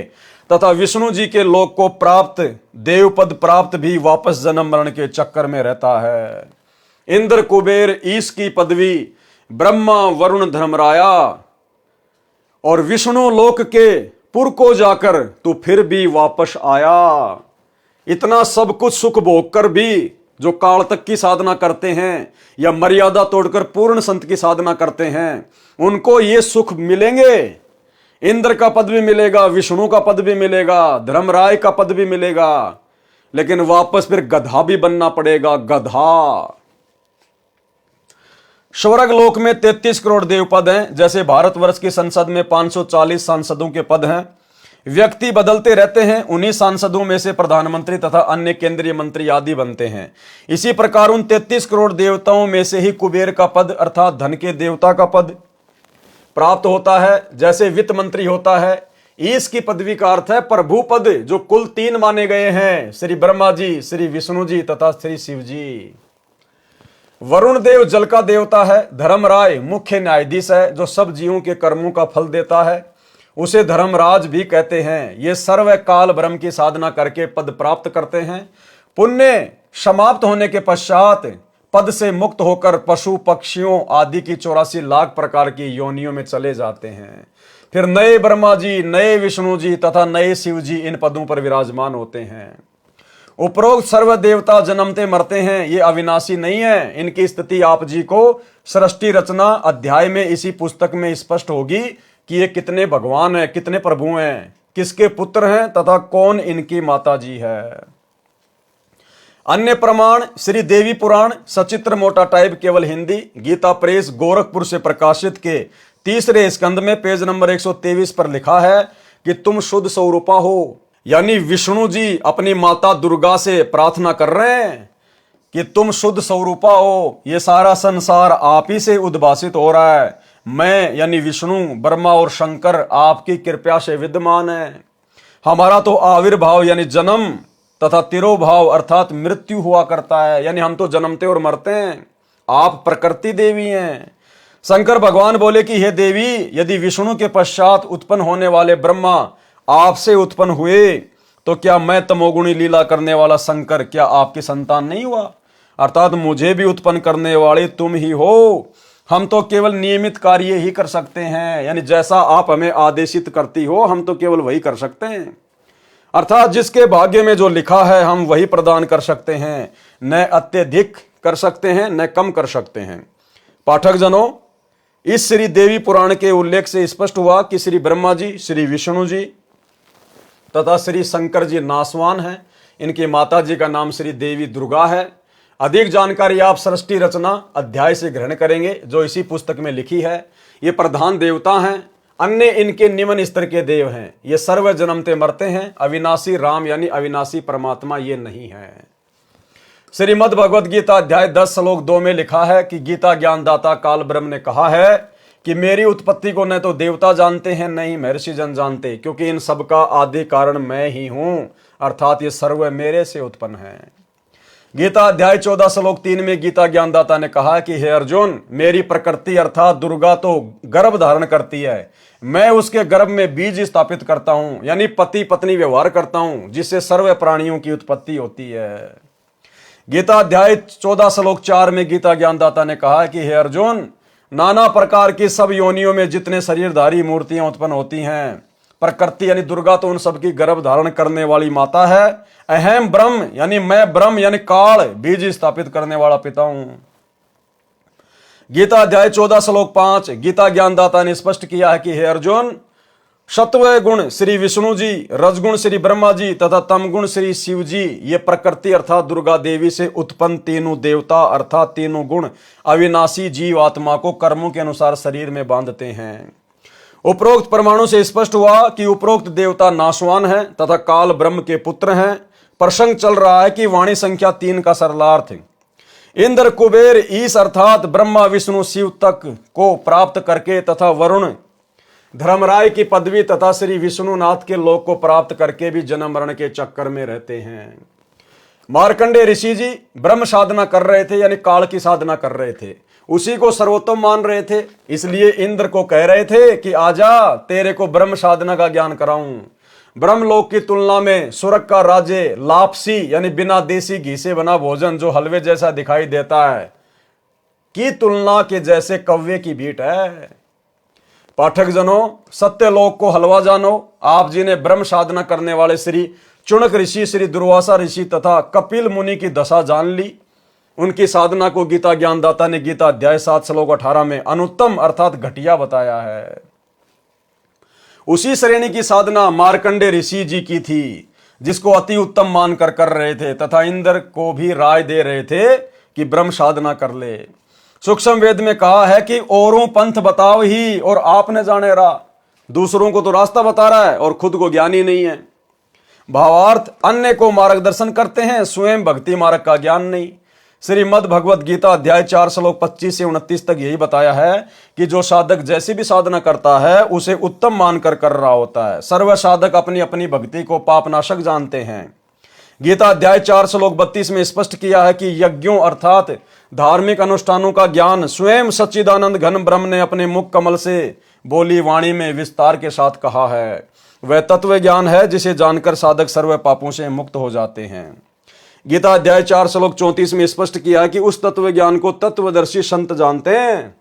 तथा विष्णु जी के लोक को प्राप्त, देव पद प्राप्त भी वापस जन्म मरण के चक्कर में रहता है। इंद्र, कुबेर, ईश की पदवी, ब्रह्मा, वरुण, धर्मराया और विष्णु लोक के पुर को जाकर तू फिर भी वापस आया। इतना सब कुछ सुख भोग कर भी जो काल तक की साधना करते हैं या मर्यादा तोड़कर पूर्ण संत की साधना करते हैं, उनको ये सुख मिलेंगे। इंद्र का पद भी मिलेगा, विष्णु का पद भी मिलेगा, धर्मराय का पद भी मिलेगा, लेकिन वापस फिर गधा भी बनना पड़ेगा, गधा। स्वर्ग लोक में 33 करोड़ देव पद हैं, जैसे भारतवर्ष की संसद में 540 सांसदों के पद हैं। व्यक्ति बदलते रहते हैं, उन्हीं सांसदों में से प्रधानमंत्री तथा अन्य केंद्रीय मंत्री आदि बनते हैं। इसी प्रकार उन 33 करोड़ देवताओं में से ही कुबेर का पद अर्थात धन के देवता का पद प्राप्त होता है, जैसे वित्त मंत्री होता है। ईश की पदवी का अर्थ है प्रभु पद, जो कुल 3 माने गए हैं, श्री ब्रह्मा जी, श्री विष्णु जी तथा श्री शिव जी। वरुण देव जल का देवता है। धर्मराय मुख्य न्यायाधीश है, जो सब जीवों के कर्मों का फल देता है, उसे धर्मराज भी कहते हैं। ये सर्व काल ब्रह्म की साधना करके पद प्राप्त करते हैं। पुण्य समाप्त होने के पश्चात पद से मुक्त होकर पशु पक्षियों आदि की 84 लाख प्रकार की योनियों में चले जाते हैं। फिर नए ब्रह्मा जी, नए विष्णु जी तथा नए शिव जी इन पदों पर विराजमान होते हैं। उपरोक्त सर्व देवता जन्मते मरते हैं, ये अविनाशी नहीं है। इनकी स्थिति आप जी को सृष्टि रचना अध्याय में इसी पुस्तक में स्पष्ट होगी कि ये कितने भगवान हैं, कितने प्रभु हैं, किसके पुत्र हैं तथा कौन इनकी माता जी है। अन्य प्रमाण श्री देवी पुराण सचित्र मोटा टाइप केवल हिंदी, गीता प्रेस गोरखपुर से प्रकाशित के 3रे स्कंद में पेज नंबर 123 पर लिखा है कि तुम शुद्ध स्वरूपा हो। यानी विष्णु जी अपनी माता दुर्गा से प्रार्थना कर रहे हैं कि तुम शुद्ध स्वरूपा हो, ये सारा संसार आप ही से उद्भासित हो रहा है। मैं यानी विष्णु, ब्रह्मा और शंकर आपकी कृपा से विद्यमान है। हमारा तो आविर्भाव यानी जन्म तथा तिरोभाव अर्थात मृत्यु हुआ करता है, यानी हम तो जन्मते और मरते हैं। आप प्रकृति देवी हैं। शंकर भगवान बोले कि हे देवी, यदि विष्णु के पश्चात उत्पन्न होने वाले ब्रह्मा आपसे उत्पन्न हुए तो क्या मैं तमोगुणी लीला करने वाला शंकर क्या आपकी संतान नहीं हुआ? अर्थात मुझे भी उत्पन्न करने वाले तुम ही हो। हम तो केवल नियमित कार्य ही कर सकते हैं, यानी जैसा आप हमें आदेशित करती हो हम तो केवल वही कर सकते हैं। अर्थात जिसके भाग्य में जो लिखा है हम वही प्रदान कर सकते हैं, न अत्यधिक कर सकते हैं न कम कर सकते हैं। पाठक जनों, इस श्री देवी पुराण के उल्लेख से स्पष्ट हुआ कि श्री ब्रह्मा जी, श्री विष्णु जी तथा श्री शंकर जी नासवान हैं। इनकी माता जी का नाम श्री देवी दुर्गा है। अधिक जानकारी आप सृष्टि रचना अध्याय से ग्रहण करेंगे जो इसी पुस्तक में लिखी है। ये प्रधान देवता हैं, अन्य इनके निम्न स्तर के देव हैं। ये सर्व जन्मते मरते हैं। अविनाशी राम यानी अविनाशी परमात्मा ये नहीं है। श्रीमद् भगवद गीता अध्याय 10 श्लोक 2 में लिखा है कि गीता ज्ञानदाता काल ब्रह्म ने कहा है कि मेरी उत्पत्ति को न तो देवता जानते हैं न ही महर्षि जन जानते, क्योंकि इन सब का आदि कारण मैं ही हूं, अर्थात ये सर्व मेरे से उत्पन्न है। गीता अध्याय 14 श्लोक 3 में गीता ज्ञानदाता ने कहा कि हे अर्जुन, मेरी प्रकृति अर्थात दुर्गा तो गर्भ धारण करती है, मैं उसके गर्भ में बीज स्थापित करता हूं, यानी पति पत्नी व्यवहार करता हूं, जिससे सर्व प्राणियों की उत्पत्ति होती है। गीता अध्याय 14 श्लोक 4 में गीता ज्ञानदाता ने कहा कि हे अर्जुन, नाना प्रकार की सब योनियों में जितने शरीरधारी मूर्तियां उत्पन्न होती हैं, प्रकृति यानी दुर्गा तो उन सबकी गर्भ धारण करने वाली माता है। अहम ब्रह्म यानी मैं ब्रह्म यानी काल बीज स्थापित करने वाला पिता हूं। गीता अध्याय 14 श्लोक 5 गीता ज्ञानदाता ने स्पष्ट किया है कि हे अर्जुन, सत्व गुण श्री विष्णु जी, रजगुण श्री ब्रह्मा जी तथा तमगुण श्री शिव जी, ये प्रकृति अर्थात दुर्गा देवी से उत्पन्न तीनों देवता अर्थात तीनों गुण अविनाशी जीव आत्मा को कर्मों के अनुसार शरीर में बांधते हैं। उपरोक्त परमाणु से स्पष्ट हुआ कि उपरोक्त देवता नाशवान हैं तथा काल ब्रह्म के पुत्र हैं। प्रसंग चल रहा है कि वाणी संख्या 3 का सरलार्थ इंद्र कुबेर ईश अर्थात ब्रह्मा विष्णु शिव तक को प्राप्त करके तथा वरुण धर्मराय की पदवी तथा श्री विष्णुनाथ के लोक को प्राप्त करके भी जन्म मरण के चक्कर में रहते हैं। मार्कंडेय ऋषि जी ब्रह्म साधना कर रहे थे, यानी काल की साधना कर रहे थे, उसी को सर्वोत्तम मान रहे थे। इसलिए इंद्र को कह रहे थे कि आजा, तेरे को ब्रह्म साधना का ज्ञान कराऊं। ब्रह्मलोक की तुलना में स्वर्ग का राज्य लापसी यानी बिना देसी घी से बना भोजन जो हलवे जैसा दिखाई देता है की तुलना के जैसे कव्वे की भीट है। पाठक जनों, सत्यलोक को हलवा जानो। आप जी ने ब्रह्म साधना करने वाले श्री चुनक ऋषि, श्री दुर्वासा ऋषि तथा कपिल मुनि की दशा जान ली। उनकी साधना को गीता ज्ञानदाता ने गीता अध्याय 7 श्लोक 18 में अनुत्तम अर्थात घटिया बताया है। उसी श्रेणी की साधना मार्कंडेय ऋषि जी की थी, जिसको अति उत्तम मानकर कर रहे थे तथा इंद्र को भी राय दे रहे थे कि ब्रह्म साधना कर ले। सूक्ष्म वेद में कहा है कि औरों पंथ बताओ ही और आपने जाने रहा। दूसरों को तो रास्ता बता रहा है और खुद को ज्ञानी नहीं है। भावार्थ, अन्य को मार्गदर्शन करते हैं, स्वयं भक्ति मार्ग का ज्ञान नहीं। श्रीमद् भगवद गीता अध्याय 4 श्लोक 25 से 29 तक यही बताया है कि जो साधक जैसी भी साधना करता है उसे उत्तम मानकर कर रहा होता है। सर्व साधक अपनी अपनी भक्ति को पापनाशक जानते हैं। गीता अध्याय 4 श्लोक 32 में स्पष्ट किया है कि यज्ञों अर्थात धार्मिक अनुष्ठानों का ज्ञान स्वयं सच्चिदानंद घन ब्रह्म ने अपने मुख कमल से बोली वाणी में विस्तार के साथ कहा है। वह तत्व ज्ञान है जिसे जानकर साधक सर्व पापों से मुक्त हो जाते हैं। गीता अध्याय 4 श्लोक 34 में स्पष्ट किया है कि उस तत्व ज्ञान को तत्वदर्शी संत जानते हैं।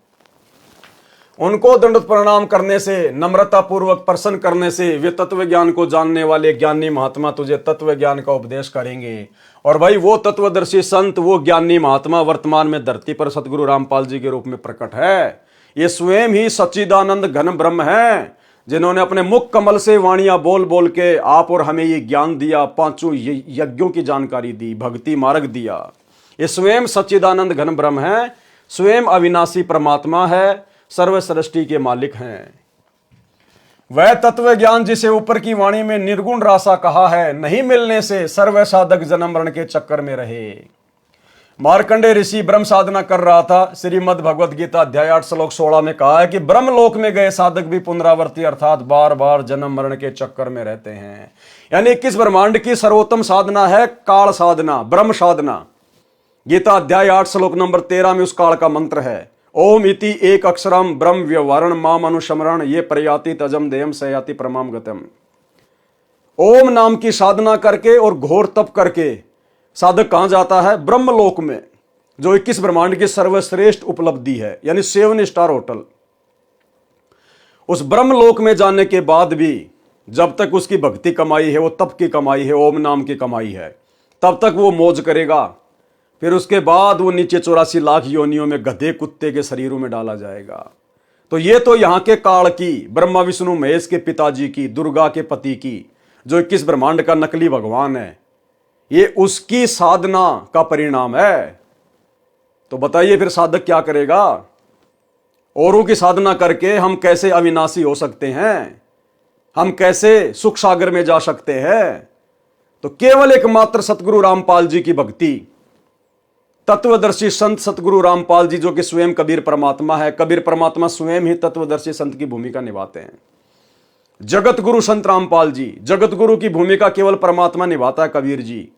उनको दंडवत प्रणाम करने से, नम्रता पूर्वक प्रसन्न करने से वे तत्व ज्ञान को जानने वाले ज्ञानी महात्मा तुझे तत्व ज्ञान का उपदेश करेंगे। और भाई वो तत्वदर्शी संत, वो ज्ञानी महात्मा वर्तमान में धरती पर सतगुरु रामपाल जी के रूप में प्रकट है। ये स्वयं ही सच्चिदानंद घन ब्रह्म है, जिन्होंने अपने मुख कमल से वाणियां बोल बोल के आप और हमें ये ज्ञान दिया, पांचों यज्ञों की जानकारी दी, भक्ति मार्ग दिया। ये स्वयं सच्चिदानंद घन ब्रह्म है, स्वयं अविनाशी परमात्मा है, सर्व सृष्टि के मालिक हैं। वह तत्व ज्ञान जिसे ऊपर की वाणी में निर्गुण रासा कहा है, नहीं मिलने से सर्व साधक जन्म मरण के चक्कर में रहे। मार्कंडेय ऋषि ब्रह्म साधना कर रहा था। श्रीमद् भगवद गीता अध्याय 8 श्लोक 16 में कहा है कि ब्रह्म लोक में गए साधक भी पुनरावर्ती अर्थात बार बार जन्म मरण के चक्कर में रहते हैं। यानी 21 ब्रह्मांड की सर्वोत्तम साधना है काल साधना, ब्रह्म साधना। गीता अध्याय 8 श्लोक नंबर 13 में उस काल का मंत्र है, ओम इति एक अक्षरम ब्रह्म व्यवहारण माम अनुस्मरण ये प्रयाति तजम देयम सयाति परमाम गतम। ओम नाम की साधना करके और घोर तप करके साधक कहां जाता है? ब्रह्मलोक में, जो 21 ब्रह्मांड की सर्वश्रेष्ठ उपलब्धि है, यानी 7 स्टार होटल। उस ब्रह्मलोक में जाने के बाद भी जब तक उसकी भक्ति कमाई है, वो तप की कमाई है, ओम नाम की कमाई है, तब तक वो मौज करेगा। फिर उसके बाद वो नीचे 84 लाख योनियों में गधे कुत्ते के शरीरों में डाला जाएगा। तो ये तो यहाँ के काल की, ब्रह्मा विष्णु महेश के पिताजी की, दुर्गा के पति की, जो 21 ब्रह्मांड का नकली भगवान है, ये उसकी साधना का परिणाम है। तो बताइए फिर साधक क्या करेगा? औरों की साधना करके हम कैसे अविनाशी हो सकते हैं? हम कैसे सुख सागर में जा सकते हैं? तो केवल एकमात्र सतगुरु रामपाल जी की भक्ति, तत्वदर्शी संत सतगुरु रामपाल जी, जो कि स्वयं कबीर परमात्मा है। कबीर परमात्मा स्वयं ही तत्वदर्शी संत की भूमिका निभाते हैं। जगत गुरु संत रामपाल जी, जगत गुरु की भूमिका केवल परमात्मा निभाता है कबीर जी।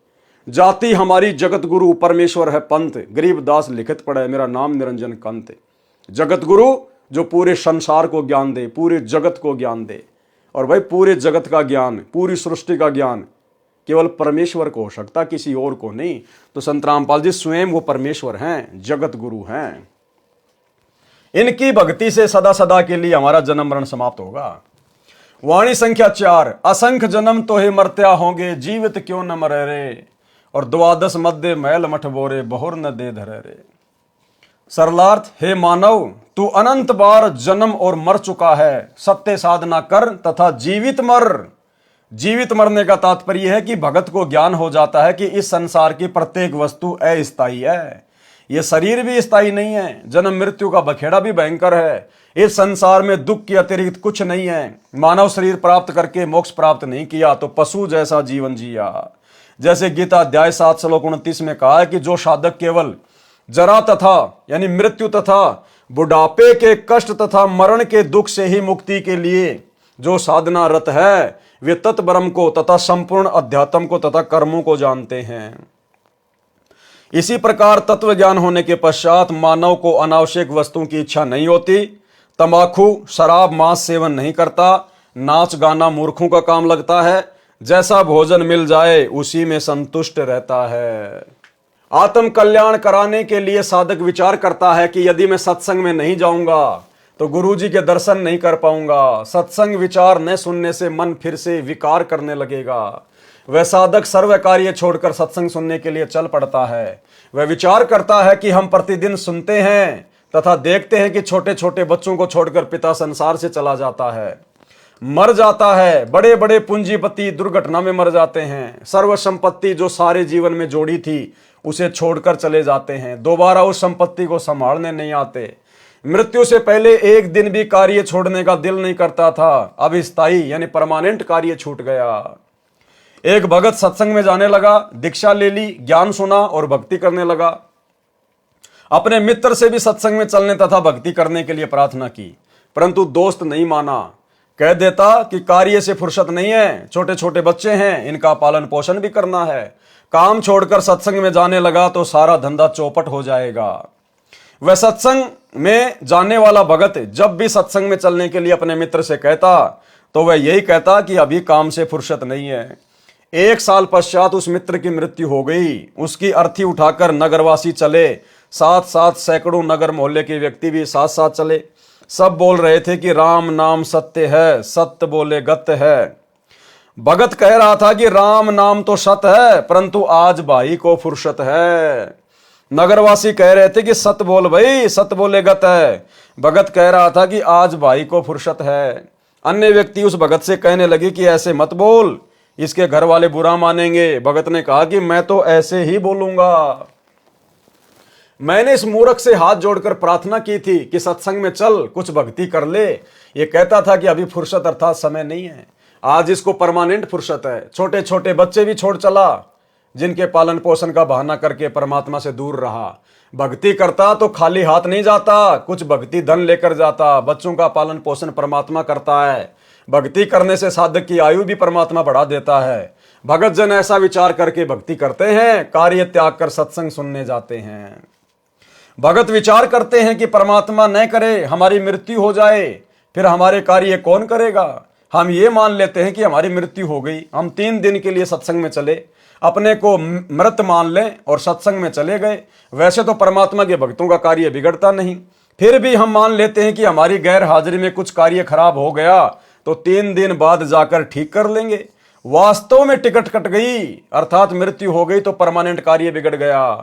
जाति हमारी जगत गुरु परमेश्वर है पंथ, गरीबदास लिखित पढ़े मेरा नाम निरंजन कंत। जगत गुरु जो पूरे संसार को ज्ञान दे, पूरे जगत को ज्ञान दे। और भाई पूरे जगत का ज्ञान, पूरी सृष्टि का ज्ञान केवल परमेश्वर को हो सकता, किसी और को नहीं। तो संत रामपाल जी स्वयं वो परमेश्वर हैं, जगत गुरु हैं। इनकी भक्ति से सदा सदा के लिए हमारा जन्म मरण समाप्त होगा। वाणी संख्या 4, असंख्य जन्म तो हे मर्त्या होंगे, जीवित क्यों न मरे रे। और 12 मध्य मैल मठ बोरे, बहुर न दे धरे रे। सरलार्थ, हे मानव तू अनंत बार जन्म और मर चुका है, सत्य साधना कर तथा जीवित मर। जीवित मरने का तात्पर्य है कि भगत को ज्ञान हो जाता है कि इस संसार की प्रत्येक वस्तु अस्थायी है। यह शरीर भी स्थायी नहीं है, जन्म मृत्यु का बखेड़ा भी भयंकर है। इस संसार में दुख के अतिरिक्त कुछ नहीं है। मानव शरीर प्राप्त करके मोक्ष प्राप्त नहीं किया तो पशु जैसा जीवन जिया। जैसे गीता अध्याय 7 श्लोक 29 में कहा है कि जो साधक केवल जरा तथा यानी मृत्यु तथा बुढ़ापे के कष्ट तथा मरण के दुख से ही मुक्ति के लिए जो साधना रत है, वे तत्ब्रह्म को तथा संपूर्ण अध्यात्म को तथा कर्मों को जानते हैं। इसी प्रकार तत्व ज्ञान होने के पश्चात मानव को अनावश्यक वस्तुओं की इच्छा नहीं होती। तंबाकू, शराब, मांस सेवन नहीं करता। नाच गाना मूर्खों का काम लगता है। जैसा भोजन मिल जाए उसी में संतुष्ट रहता है। आत्म कल्याण कराने के लिए साधक विचार करता है कि यदि मैं सत्संग में नहीं जाऊंगा तो गुरुजी के दर्शन नहीं कर पाऊंगा। सत्संग विचार न सुनने से मन फिर से विकार करने लगेगा। वह साधक सर्व कार्य छोड़कर सत्संग सुनने के लिए चल पड़ता है। वह विचार करता है कि हम प्रतिदिन सुनते हैं तथा देखते हैं कि छोटे छोटे बच्चों को छोड़कर पिता संसार से चला जाता है, मर जाता है। बड़े बड़े पूंजीपति दुर्घटना में मर जाते हैं। सर्व संपत्ति जो सारे जीवन में जोड़ी थी उसे छोड़कर चले जाते हैं, दोबारा उस संपत्ति को संभालने नहीं आते। मृत्यु से पहले एक दिन भी कार्य छोड़ने का दिल नहीं करता था। अब स्थायी यानी परमानेंट कार्य छूट गया। एक भगत सत्संग में जाने लगा, दीक्षा ले ली, ज्ञान सुना और भक्ति करने लगा। अपने मित्र से भी सत्संग में चलने तथा भक्ति करने के लिए प्रार्थना की, परंतु दोस्त नहीं माना। कह देता कि कार्य से फुर्सत नहीं है, छोटे छोटे बच्चे हैं, इनका पालन पोषण भी करना है। काम छोड़कर सत्संग में जाने लगा तो सारा धंधा चौपट हो जाएगा। वह सत्संग में जाने वाला भगत जब भी सत्संग में चलने के लिए अपने मित्र से कहता तो वह यही कहता कि अभी काम से फुर्सत नहीं है। 1 साल पश्चात उस मित्र की मृत्यु हो गई। उसकी अर्थी उठाकर नगरवासी चले, साथ साथ सैकड़ों नगर मोहल्ले के व्यक्ति भी साथ साथ चले। सब बोल रहे थे कि राम नाम सत्य है, सत्य बोले गत है। भगत कह रहा था कि राम नाम तो सत्य है, परंतु आज भाई को फुर्सत है। नगरवासी कह रहे थे कि सत्य बोल भाई, सत्य बोले गत है। भगत कह रहा था कि आज भाई को फुर्सत है। अन्य व्यक्ति उस भगत से कहने लगे कि ऐसे मत बोल, इसके घर वाले बुरा मानेंगे। भगत ने कहा कि मैं तो ऐसे ही बोलूंगा। मैंने इस मूर्ख से हाथ जोड़कर प्रार्थना की थी कि सत्संग में चल, कुछ भक्ति कर ले। ये कहता था कि अभी फुर्सत अर्थात समय नहीं है। आज इसको परमानेंट फुर्सत है। छोटे छोटे बच्चे भी छोड़ चला, जिनके पालन पोषण का बहाना करके परमात्मा से दूर रहा। भक्ति करता तो खाली हाथ नहीं जाता, कुछ भक्ति धन लेकर जाता। बच्चों का पालन पोषण परमात्मा करता है। भक्ति करने से साधक की आयु भी परमात्मा बढ़ा देता है। भगत जन ऐसा विचार करके भक्ति करते हैं, कार्य त्याग कर सत्संग सुनने जाते हैं। भगत विचार करते हैं कि परमात्मा न करे हमारी मृत्यु हो जाए, फिर हमारे कार्य कौन करेगा। हम ये मान लेते हैं कि हमारी मृत्यु हो गई, हम 3 दिन के लिए सत्संग में चले, अपने को मृत मान लें और सत्संग में चले गए। वैसे तो परमात्मा के भक्तों का कार्य बिगड़ता नहीं, फिर भी हम मान लेते हैं कि हमारी गैर हाजिरी में कुछ कार्य खराब हो गया तो 3 दिन बाद जाकर ठीक कर लेंगे। वास्तव में टिकट कट गई अर्थात मृत्यु हो गई तो परमानेंट कार्य बिगड़ गया,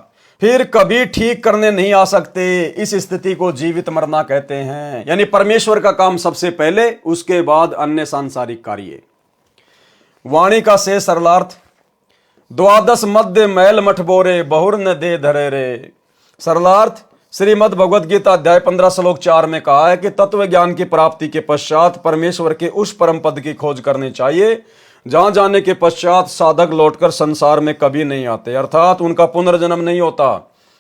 फिर कभी ठीक करने नहीं आ सकते। इस स्थिति को जीवित मरना कहते हैं। यानी परमेश्वर का काम सबसे पहले, उसके बाद अन्य सांसारिक कार्य। वाणी का से सरलार्थ, द्वादश मध्य मैल मठ बोरे, बहुर न दे धरे रे। सरलार्थ श्रीमद् भगवद गीता अध्याय 15 श्लोक 4 में कहा है कि तत्व ज्ञान की प्राप्ति के पश्चात परमेश्वर के उस परम पद की खोज करनी चाहिए जहां जाने के पश्चात साधक लौटकर संसार में कभी नहीं आते, अर्थात उनका पुनर्जन्म नहीं होता,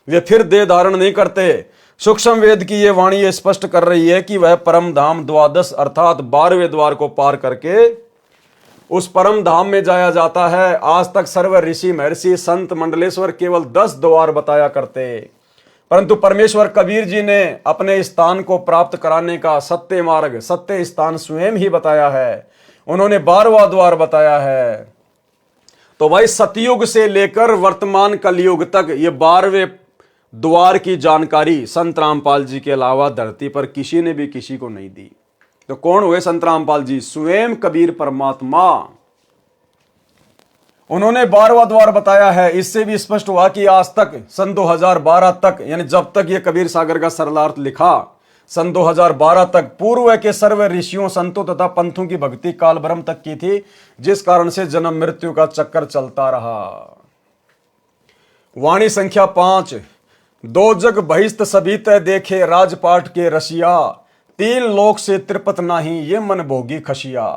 वे फिर देह धारण नहीं करते। सूक्ष्म वेद की ये वाणी ये स्पष्ट कर रही है कि वह परम धाम द्वादश अर्थात 12वें द्वार को पार करके उस परम धाम में जाया जाता है। आज तक सर्व ऋषि महर्षि संत मंडलेश्वर केवल 10 द्वार बताया करते, परंतु परमेश्वर कबीर जी ने अपने स्थान को प्राप्त कराने का सत्य मार्ग, सत्य स्थान स्वयं ही बताया है। उन्होंने 12वां द्वार बताया है। तो भाई सतयुग से लेकर वर्तमान कलयुग तक ये 12वें द्वार की जानकारी संत रामपाल जी के अलावा धरती पर किसी ने भी किसी को नहीं दी। तो कौन हुए संत रामपाल जी? स्वयं कबीर परमात्मा। उन्होंने 12वां द्वार बताया है। इससे भी स्पष्ट हुआ कि आज तक सन 2012 तक, यानी जब तक ये कबीर सागर का सरलार्थ लिखा, सन 2012 तक पूर्व के सर्व ऋषियों संतों तथा पंथों की भक्ति काल ब्रह्म तक की थी, जिस कारण से जन्म मृत्यु का चक्कर चलता रहा। वाणी संख्या 5, 2 जग बहिस्त सभी तय देखे, राजपाट के रसिया, 3 लोक से त्रिपत नाही, ये मन भोगी खशिया।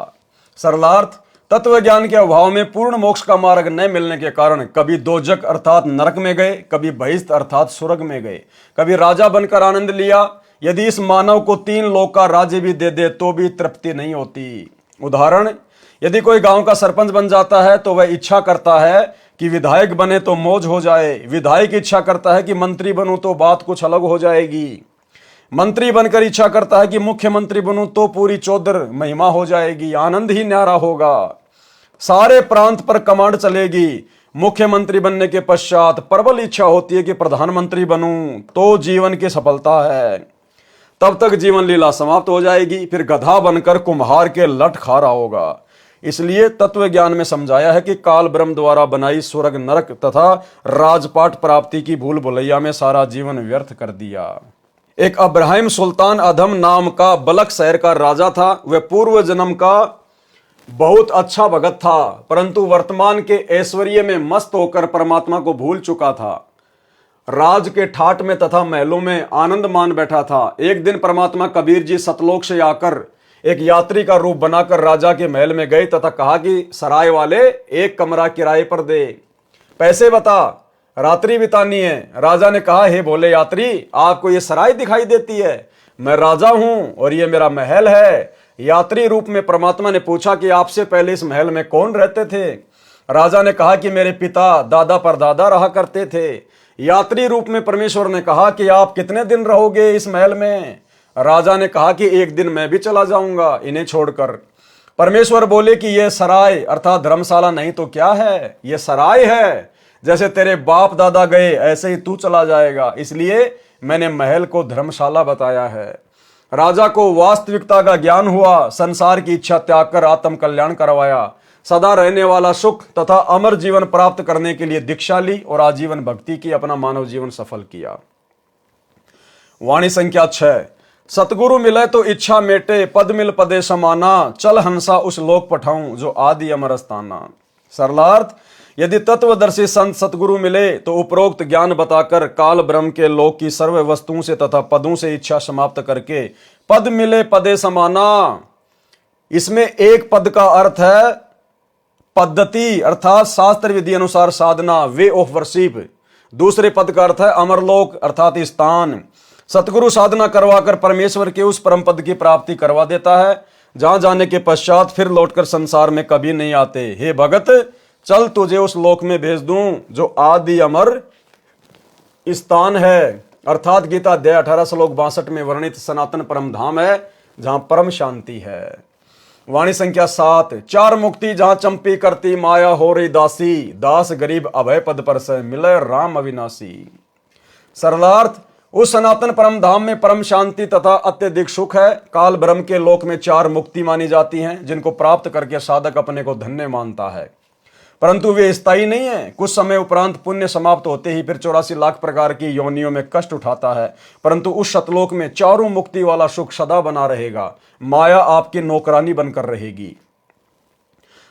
सरलार्थ तत्व ज्ञान के अभाव में पूर्ण मोक्ष का मार्ग न मिलने के कारण कभी 2 जग अर्थात नरक में गए, कभी बहिस्त अर्थात स्वर्ग में गए, कभी राजा बनकर आनंद लिया। यदि इस मानव को 3 लोक का राज्य भी दे दे तो भी तृप्ति नहीं होती। उदाहरण, यदि कोई गांव का सरपंच बन जाता है तो वह इच्छा करता है कि विधायक बने तो मौज हो जाए, विधायक इच्छा करता है कि मंत्री बनूं तो बात कुछ अलग हो जाएगी, मंत्री बनकर इच्छा करता है कि मुख्यमंत्री बनूं तो पूरी चौधर महिमा हो जाएगी, आनंद ही न्यारा होगा, सारे प्रांत पर कमांड चलेगी। मुख्यमंत्री बनने के पश्चात प्रबल इच्छा होती है कि प्रधानमंत्री बनूं तो जीवन की सफलता है। तब तक जीवन लीला समाप्त हो जाएगी, फिर गधा बनकर कुम्हार के लट खा रहा होगा। इसलिए तत्व ज्ञान में समझाया है कि काल ब्रह्म द्वारा बनाई स्वर्ग नरक तथा राजपाट प्राप्ति की भूल भुलैया में सारा जीवन व्यर्थ कर दिया। एक अब्राहिम सुल्तान अधम नाम का बलक शहर का राजा था। वह पूर्व जन्म का बहुत अच्छा भगत था, परंतु वर्तमान के ऐश्वर्य में मस्त होकर परमात्मा को भूल चुका था। राज के ठाट में तथा महलों में आनंद मान बैठा था। एक दिन परमात्मा कबीर जी सतलोक से आकर एक यात्री का रूप बनाकर राजा के महल में गए तथा कहा कि सराय वाले 1 कमरा किराए पर दे, पैसे बता, रात्रि बितानी है। राजा ने कहा, हे भोले यात्री, आपको ये सराय दिखाई देती है? मैं राजा हूं और ये मेरा महल है। यात्री रूप में परमात्मा ने पूछा कि आपसे पहले इस महल में कौन रहते थे? राजा ने कहा कि मेरे पिता दादा परदादा रहा करते थे। यात्री रूप में परमेश्वर ने कहा कि आप कितने दिन रहोगे इस महल में? राजा ने कहा कि 1 दिन मैं भी चला जाऊंगा इन्हें छोड़कर। परमेश्वर बोले कि यह सराय अर्थात धर्मशाला नहीं तो क्या है, यह सराय है। जैसे तेरे बाप दादा गए ऐसे ही तू चला जाएगा, इसलिए मैंने महल को धर्मशाला बताया है। राजा को वास्तविकता का ज्ञान हुआ, संसार की इच्छा त्याग कर आत्म कल्याण करवाया, सदा रहने वाला सुख तथा अमर जीवन प्राप्त करने के लिए दीक्षा ली और आजीवन भक्ति की, अपना मानव जीवन सफल किया। वाणी संख्या 6। सतगुरु मिले तो इच्छा मेटे, पद मिल पदे समाना, चल हंसा उस लोक पठाऊं जो आदि अमर स्थाना। सरलार्थ, यदि तत्वदर्शी संत सतगुरु मिले तो उपरोक्त ज्ञान बताकर काल ब्रह्म के लोक की सर्व वस्तुओं से तथा पदों से इच्छा समाप्त करके पद मिले पदे समाना। इसमें एक पद का अर्थ है पद्धति अर्थात शास्त्र विधि अनुसार साधना, वे ऑफ वर्शिप। दूसरे पद का अर्थ है अमरलोक अर्थात स्थान। सतगुरु साधना करवाकर परमेश्वर के उस परम पद की प्राप्ति करवा देता है जहां जाने के पश्चात फिर लौटकर संसार में कभी नहीं आते। हे भगत, चल तुझे उस लोक में भेज दूं जो आदि अमर स्थान है, अर्थात गीता अध्याय 18 श्लोक 62 में वर्णित सनातन परम धाम है जहां परम शांति है। वाणी संख्या 7। चार मुक्ति जहां चंपी करती माया हो रही दासी, दास गरीब अभय पद पर से मिले राम अविनाशी। सरलार्थ, उस सनातन परम धाम में परम शांति तथा अत्यधिक सुख है। काल ब्रह्म के लोक में चार मुक्ति मानी जाती हैं जिनको प्राप्त करके साधक अपने को धन्य मानता है, परंतु वे स्थायी नहीं है। कुछ समय उपरांत पुण्य समाप्त होते ही फिर 84 लाख प्रकार की योनियों में कष्ट उठाता है, परंतु उस सतलोक में चारों मुक्ति वाला सुख सदा बना रहेगा। माया आपकी नौकरानी बनकर रहेगी।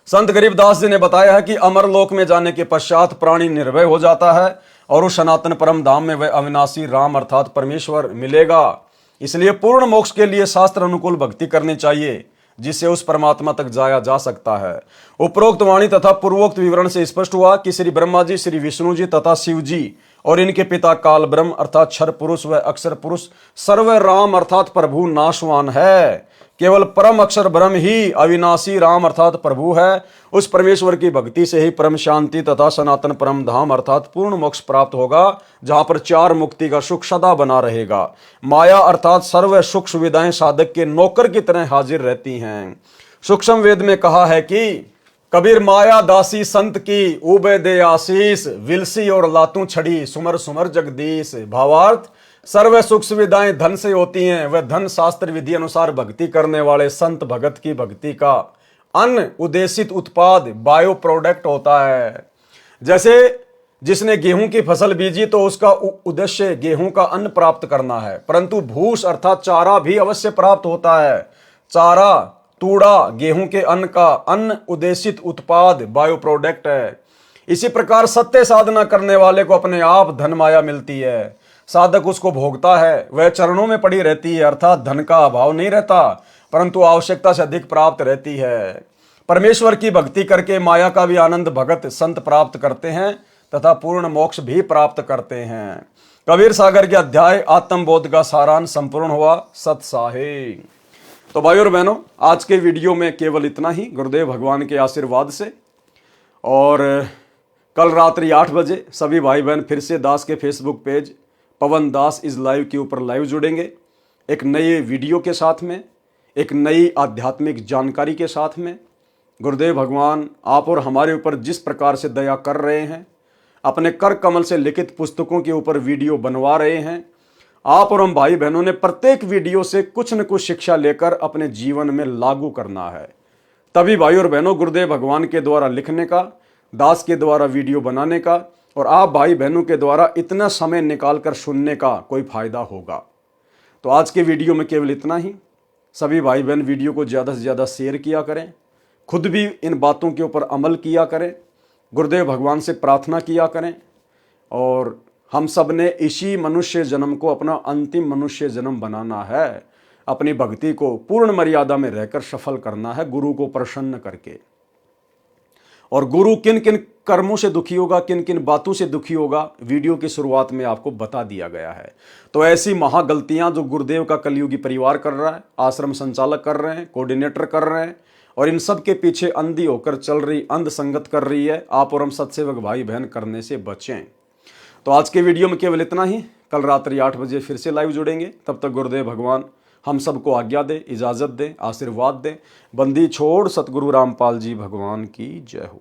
संत गरीबदास जी ने बताया है कि अमरलोक में जाने के पश्चात प्राणी निर्भय हो जाता है और उस सनातन परम धाम में वह अविनाशी राम अर्थात परमेश्वर मिलेगा। इसलिए पूर्ण मोक्ष के लिए शास्त्र अनुकूल भक्ति करनी चाहिए जिससे उस परमात्मा तक जाया जा सकता है। उपरोक्त वाणी तथा पूर्वोक्त विवरण से स्पष्ट हुआ कि श्री ब्रह्मा जी, श्री विष्णु जी तथा शिव जी और इनके पिता काल ब्रह्म अर्थात क्षर पुरुष व अक्षर पुरुष सर्व राम अर्थात प्रभु नाशवान है। केवल परम अक्षर ब्रह्म ही अविनाशी राम अर्थात प्रभु है। उस परमेश्वर की भक्ति से ही परम शांति तथा सनातन परम धाम अर्थात पूर्ण मोक्ष प्राप्त होगा जहां पर चार मुक्ति का सुख सदा बना रहेगा। माया अर्थात सर्व सुख सुविधाएं साधक के नौकर की तरह हाजिर रहती हैं। सूक्ष्म वेद में कहा है कि कबीर माया दासी संत की उबे दे आशीष, विलसी और लातू छड़ी सुमर सुमर जगदीश। भावार्थ, सर्व सुख सुविधाएं धन से होती हैं, वह धन शास्त्र विधि अनुसार भक्ति करने वाले संत भगत की भक्ति का अन्न उद्देशित उत्पाद बायो प्रोडक्ट होता है। जैसे जिसने गेहूं की फसल बीजी तो उसका उद्देश्य गेहूं का अन्न प्राप्त करना है, परंतु भूस अर्थात चारा भी अवश्य प्राप्त होता है। चारा तूड़ा गेहूं के अन्न का अन्न उद्देशित उत्पाद बायो प्रोडक्ट है। इसी प्रकार सत्य साधना करने वाले को अपने आप धन माया मिलती है, साधक उसको भोगता है, वह चरणों में पड़ी रहती है अर्थात धन का अभाव नहीं रहता परंतु आवश्यकता से अधिक प्राप्त रहती है। परमेश्वर की भक्ति करके माया का भी आनंद भगत संत प्राप्त करते हैं तथा पूर्ण मोक्ष भी प्राप्त करते हैं। कबीर सागर के अध्याय आत्मबोध का सारांश संपूर्ण हुआ। सत्साहे। तो भाई और बहनों, आज के वीडियो में केवल इतना ही, गुरुदेव भगवान के आशीर्वाद से। और कल रात्रि 8 बजे सभी भाई बहन फिर से दास के Facebook page Pawan Das is live के ऊपर लाइव जुड़ेंगे, एक नए वीडियो के साथ में, एक नई आध्यात्मिक जानकारी के साथ में। गुरुदेव भगवान आप और हमारे ऊपर जिस प्रकार से दया कर रहे हैं, अपने कर कमल से लिखित पुस्तकों के ऊपर वीडियो बनवा रहे हैं, आप और हम भाई बहनों ने प्रत्येक वीडियो से कुछ न कुछ शिक्षा लेकर अपने जीवन में लागू करना है। तभी भाई और बहनों गुरुदेव भगवान के द्वारा लिखने का, दास के द्वारा वीडियो बनाने का और आप भाई बहनों के द्वारा इतना समय निकालकर सुनने का कोई फायदा होगा। तो आज के वीडियो में केवल इतना ही। सभी भाई बहन वीडियो को ज़्यादा से ज़्यादा शेयर किया करें, खुद भी इन बातों के ऊपर अमल किया करें, गुरुदेव भगवान से प्रार्थना किया करें और हम सब ने इसी मनुष्य जन्म को अपना अंतिम मनुष्य जन्म बनाना है। अपनी भक्ति को पूर्ण मर्यादा में रहकर सफल करना है, गुरु को प्रसन्न करके। और गुरु किन किन कर्मों से दुखी होगा, किन किन बातों से दुखी होगा, वीडियो की शुरुआत में आपको बता दिया गया है। तो ऐसी महागलतियां जो गुरुदेव का कलयुगी परिवार कर रहा है, आश्रम संचालक कर रहे हैं, कोऑर्डिनेटर कर रहे हैं और इन सब के पीछे अंधी होकर चल रही अंध संगत कर रही है, आप और हम सत्सेवक भाई बहन करने से बचें। तो आज के वीडियो में केवल इतना ही। कल रात्रि 8 बजे फिर से लाइव जुड़ेंगे। तब तक गुरुदेव भगवान हम सबको आज्ञा दे, इजाज़त दे, आशीर्वाद दे। बंदी छोड़ सतगुरु रामपाल जी भगवान की जय हो।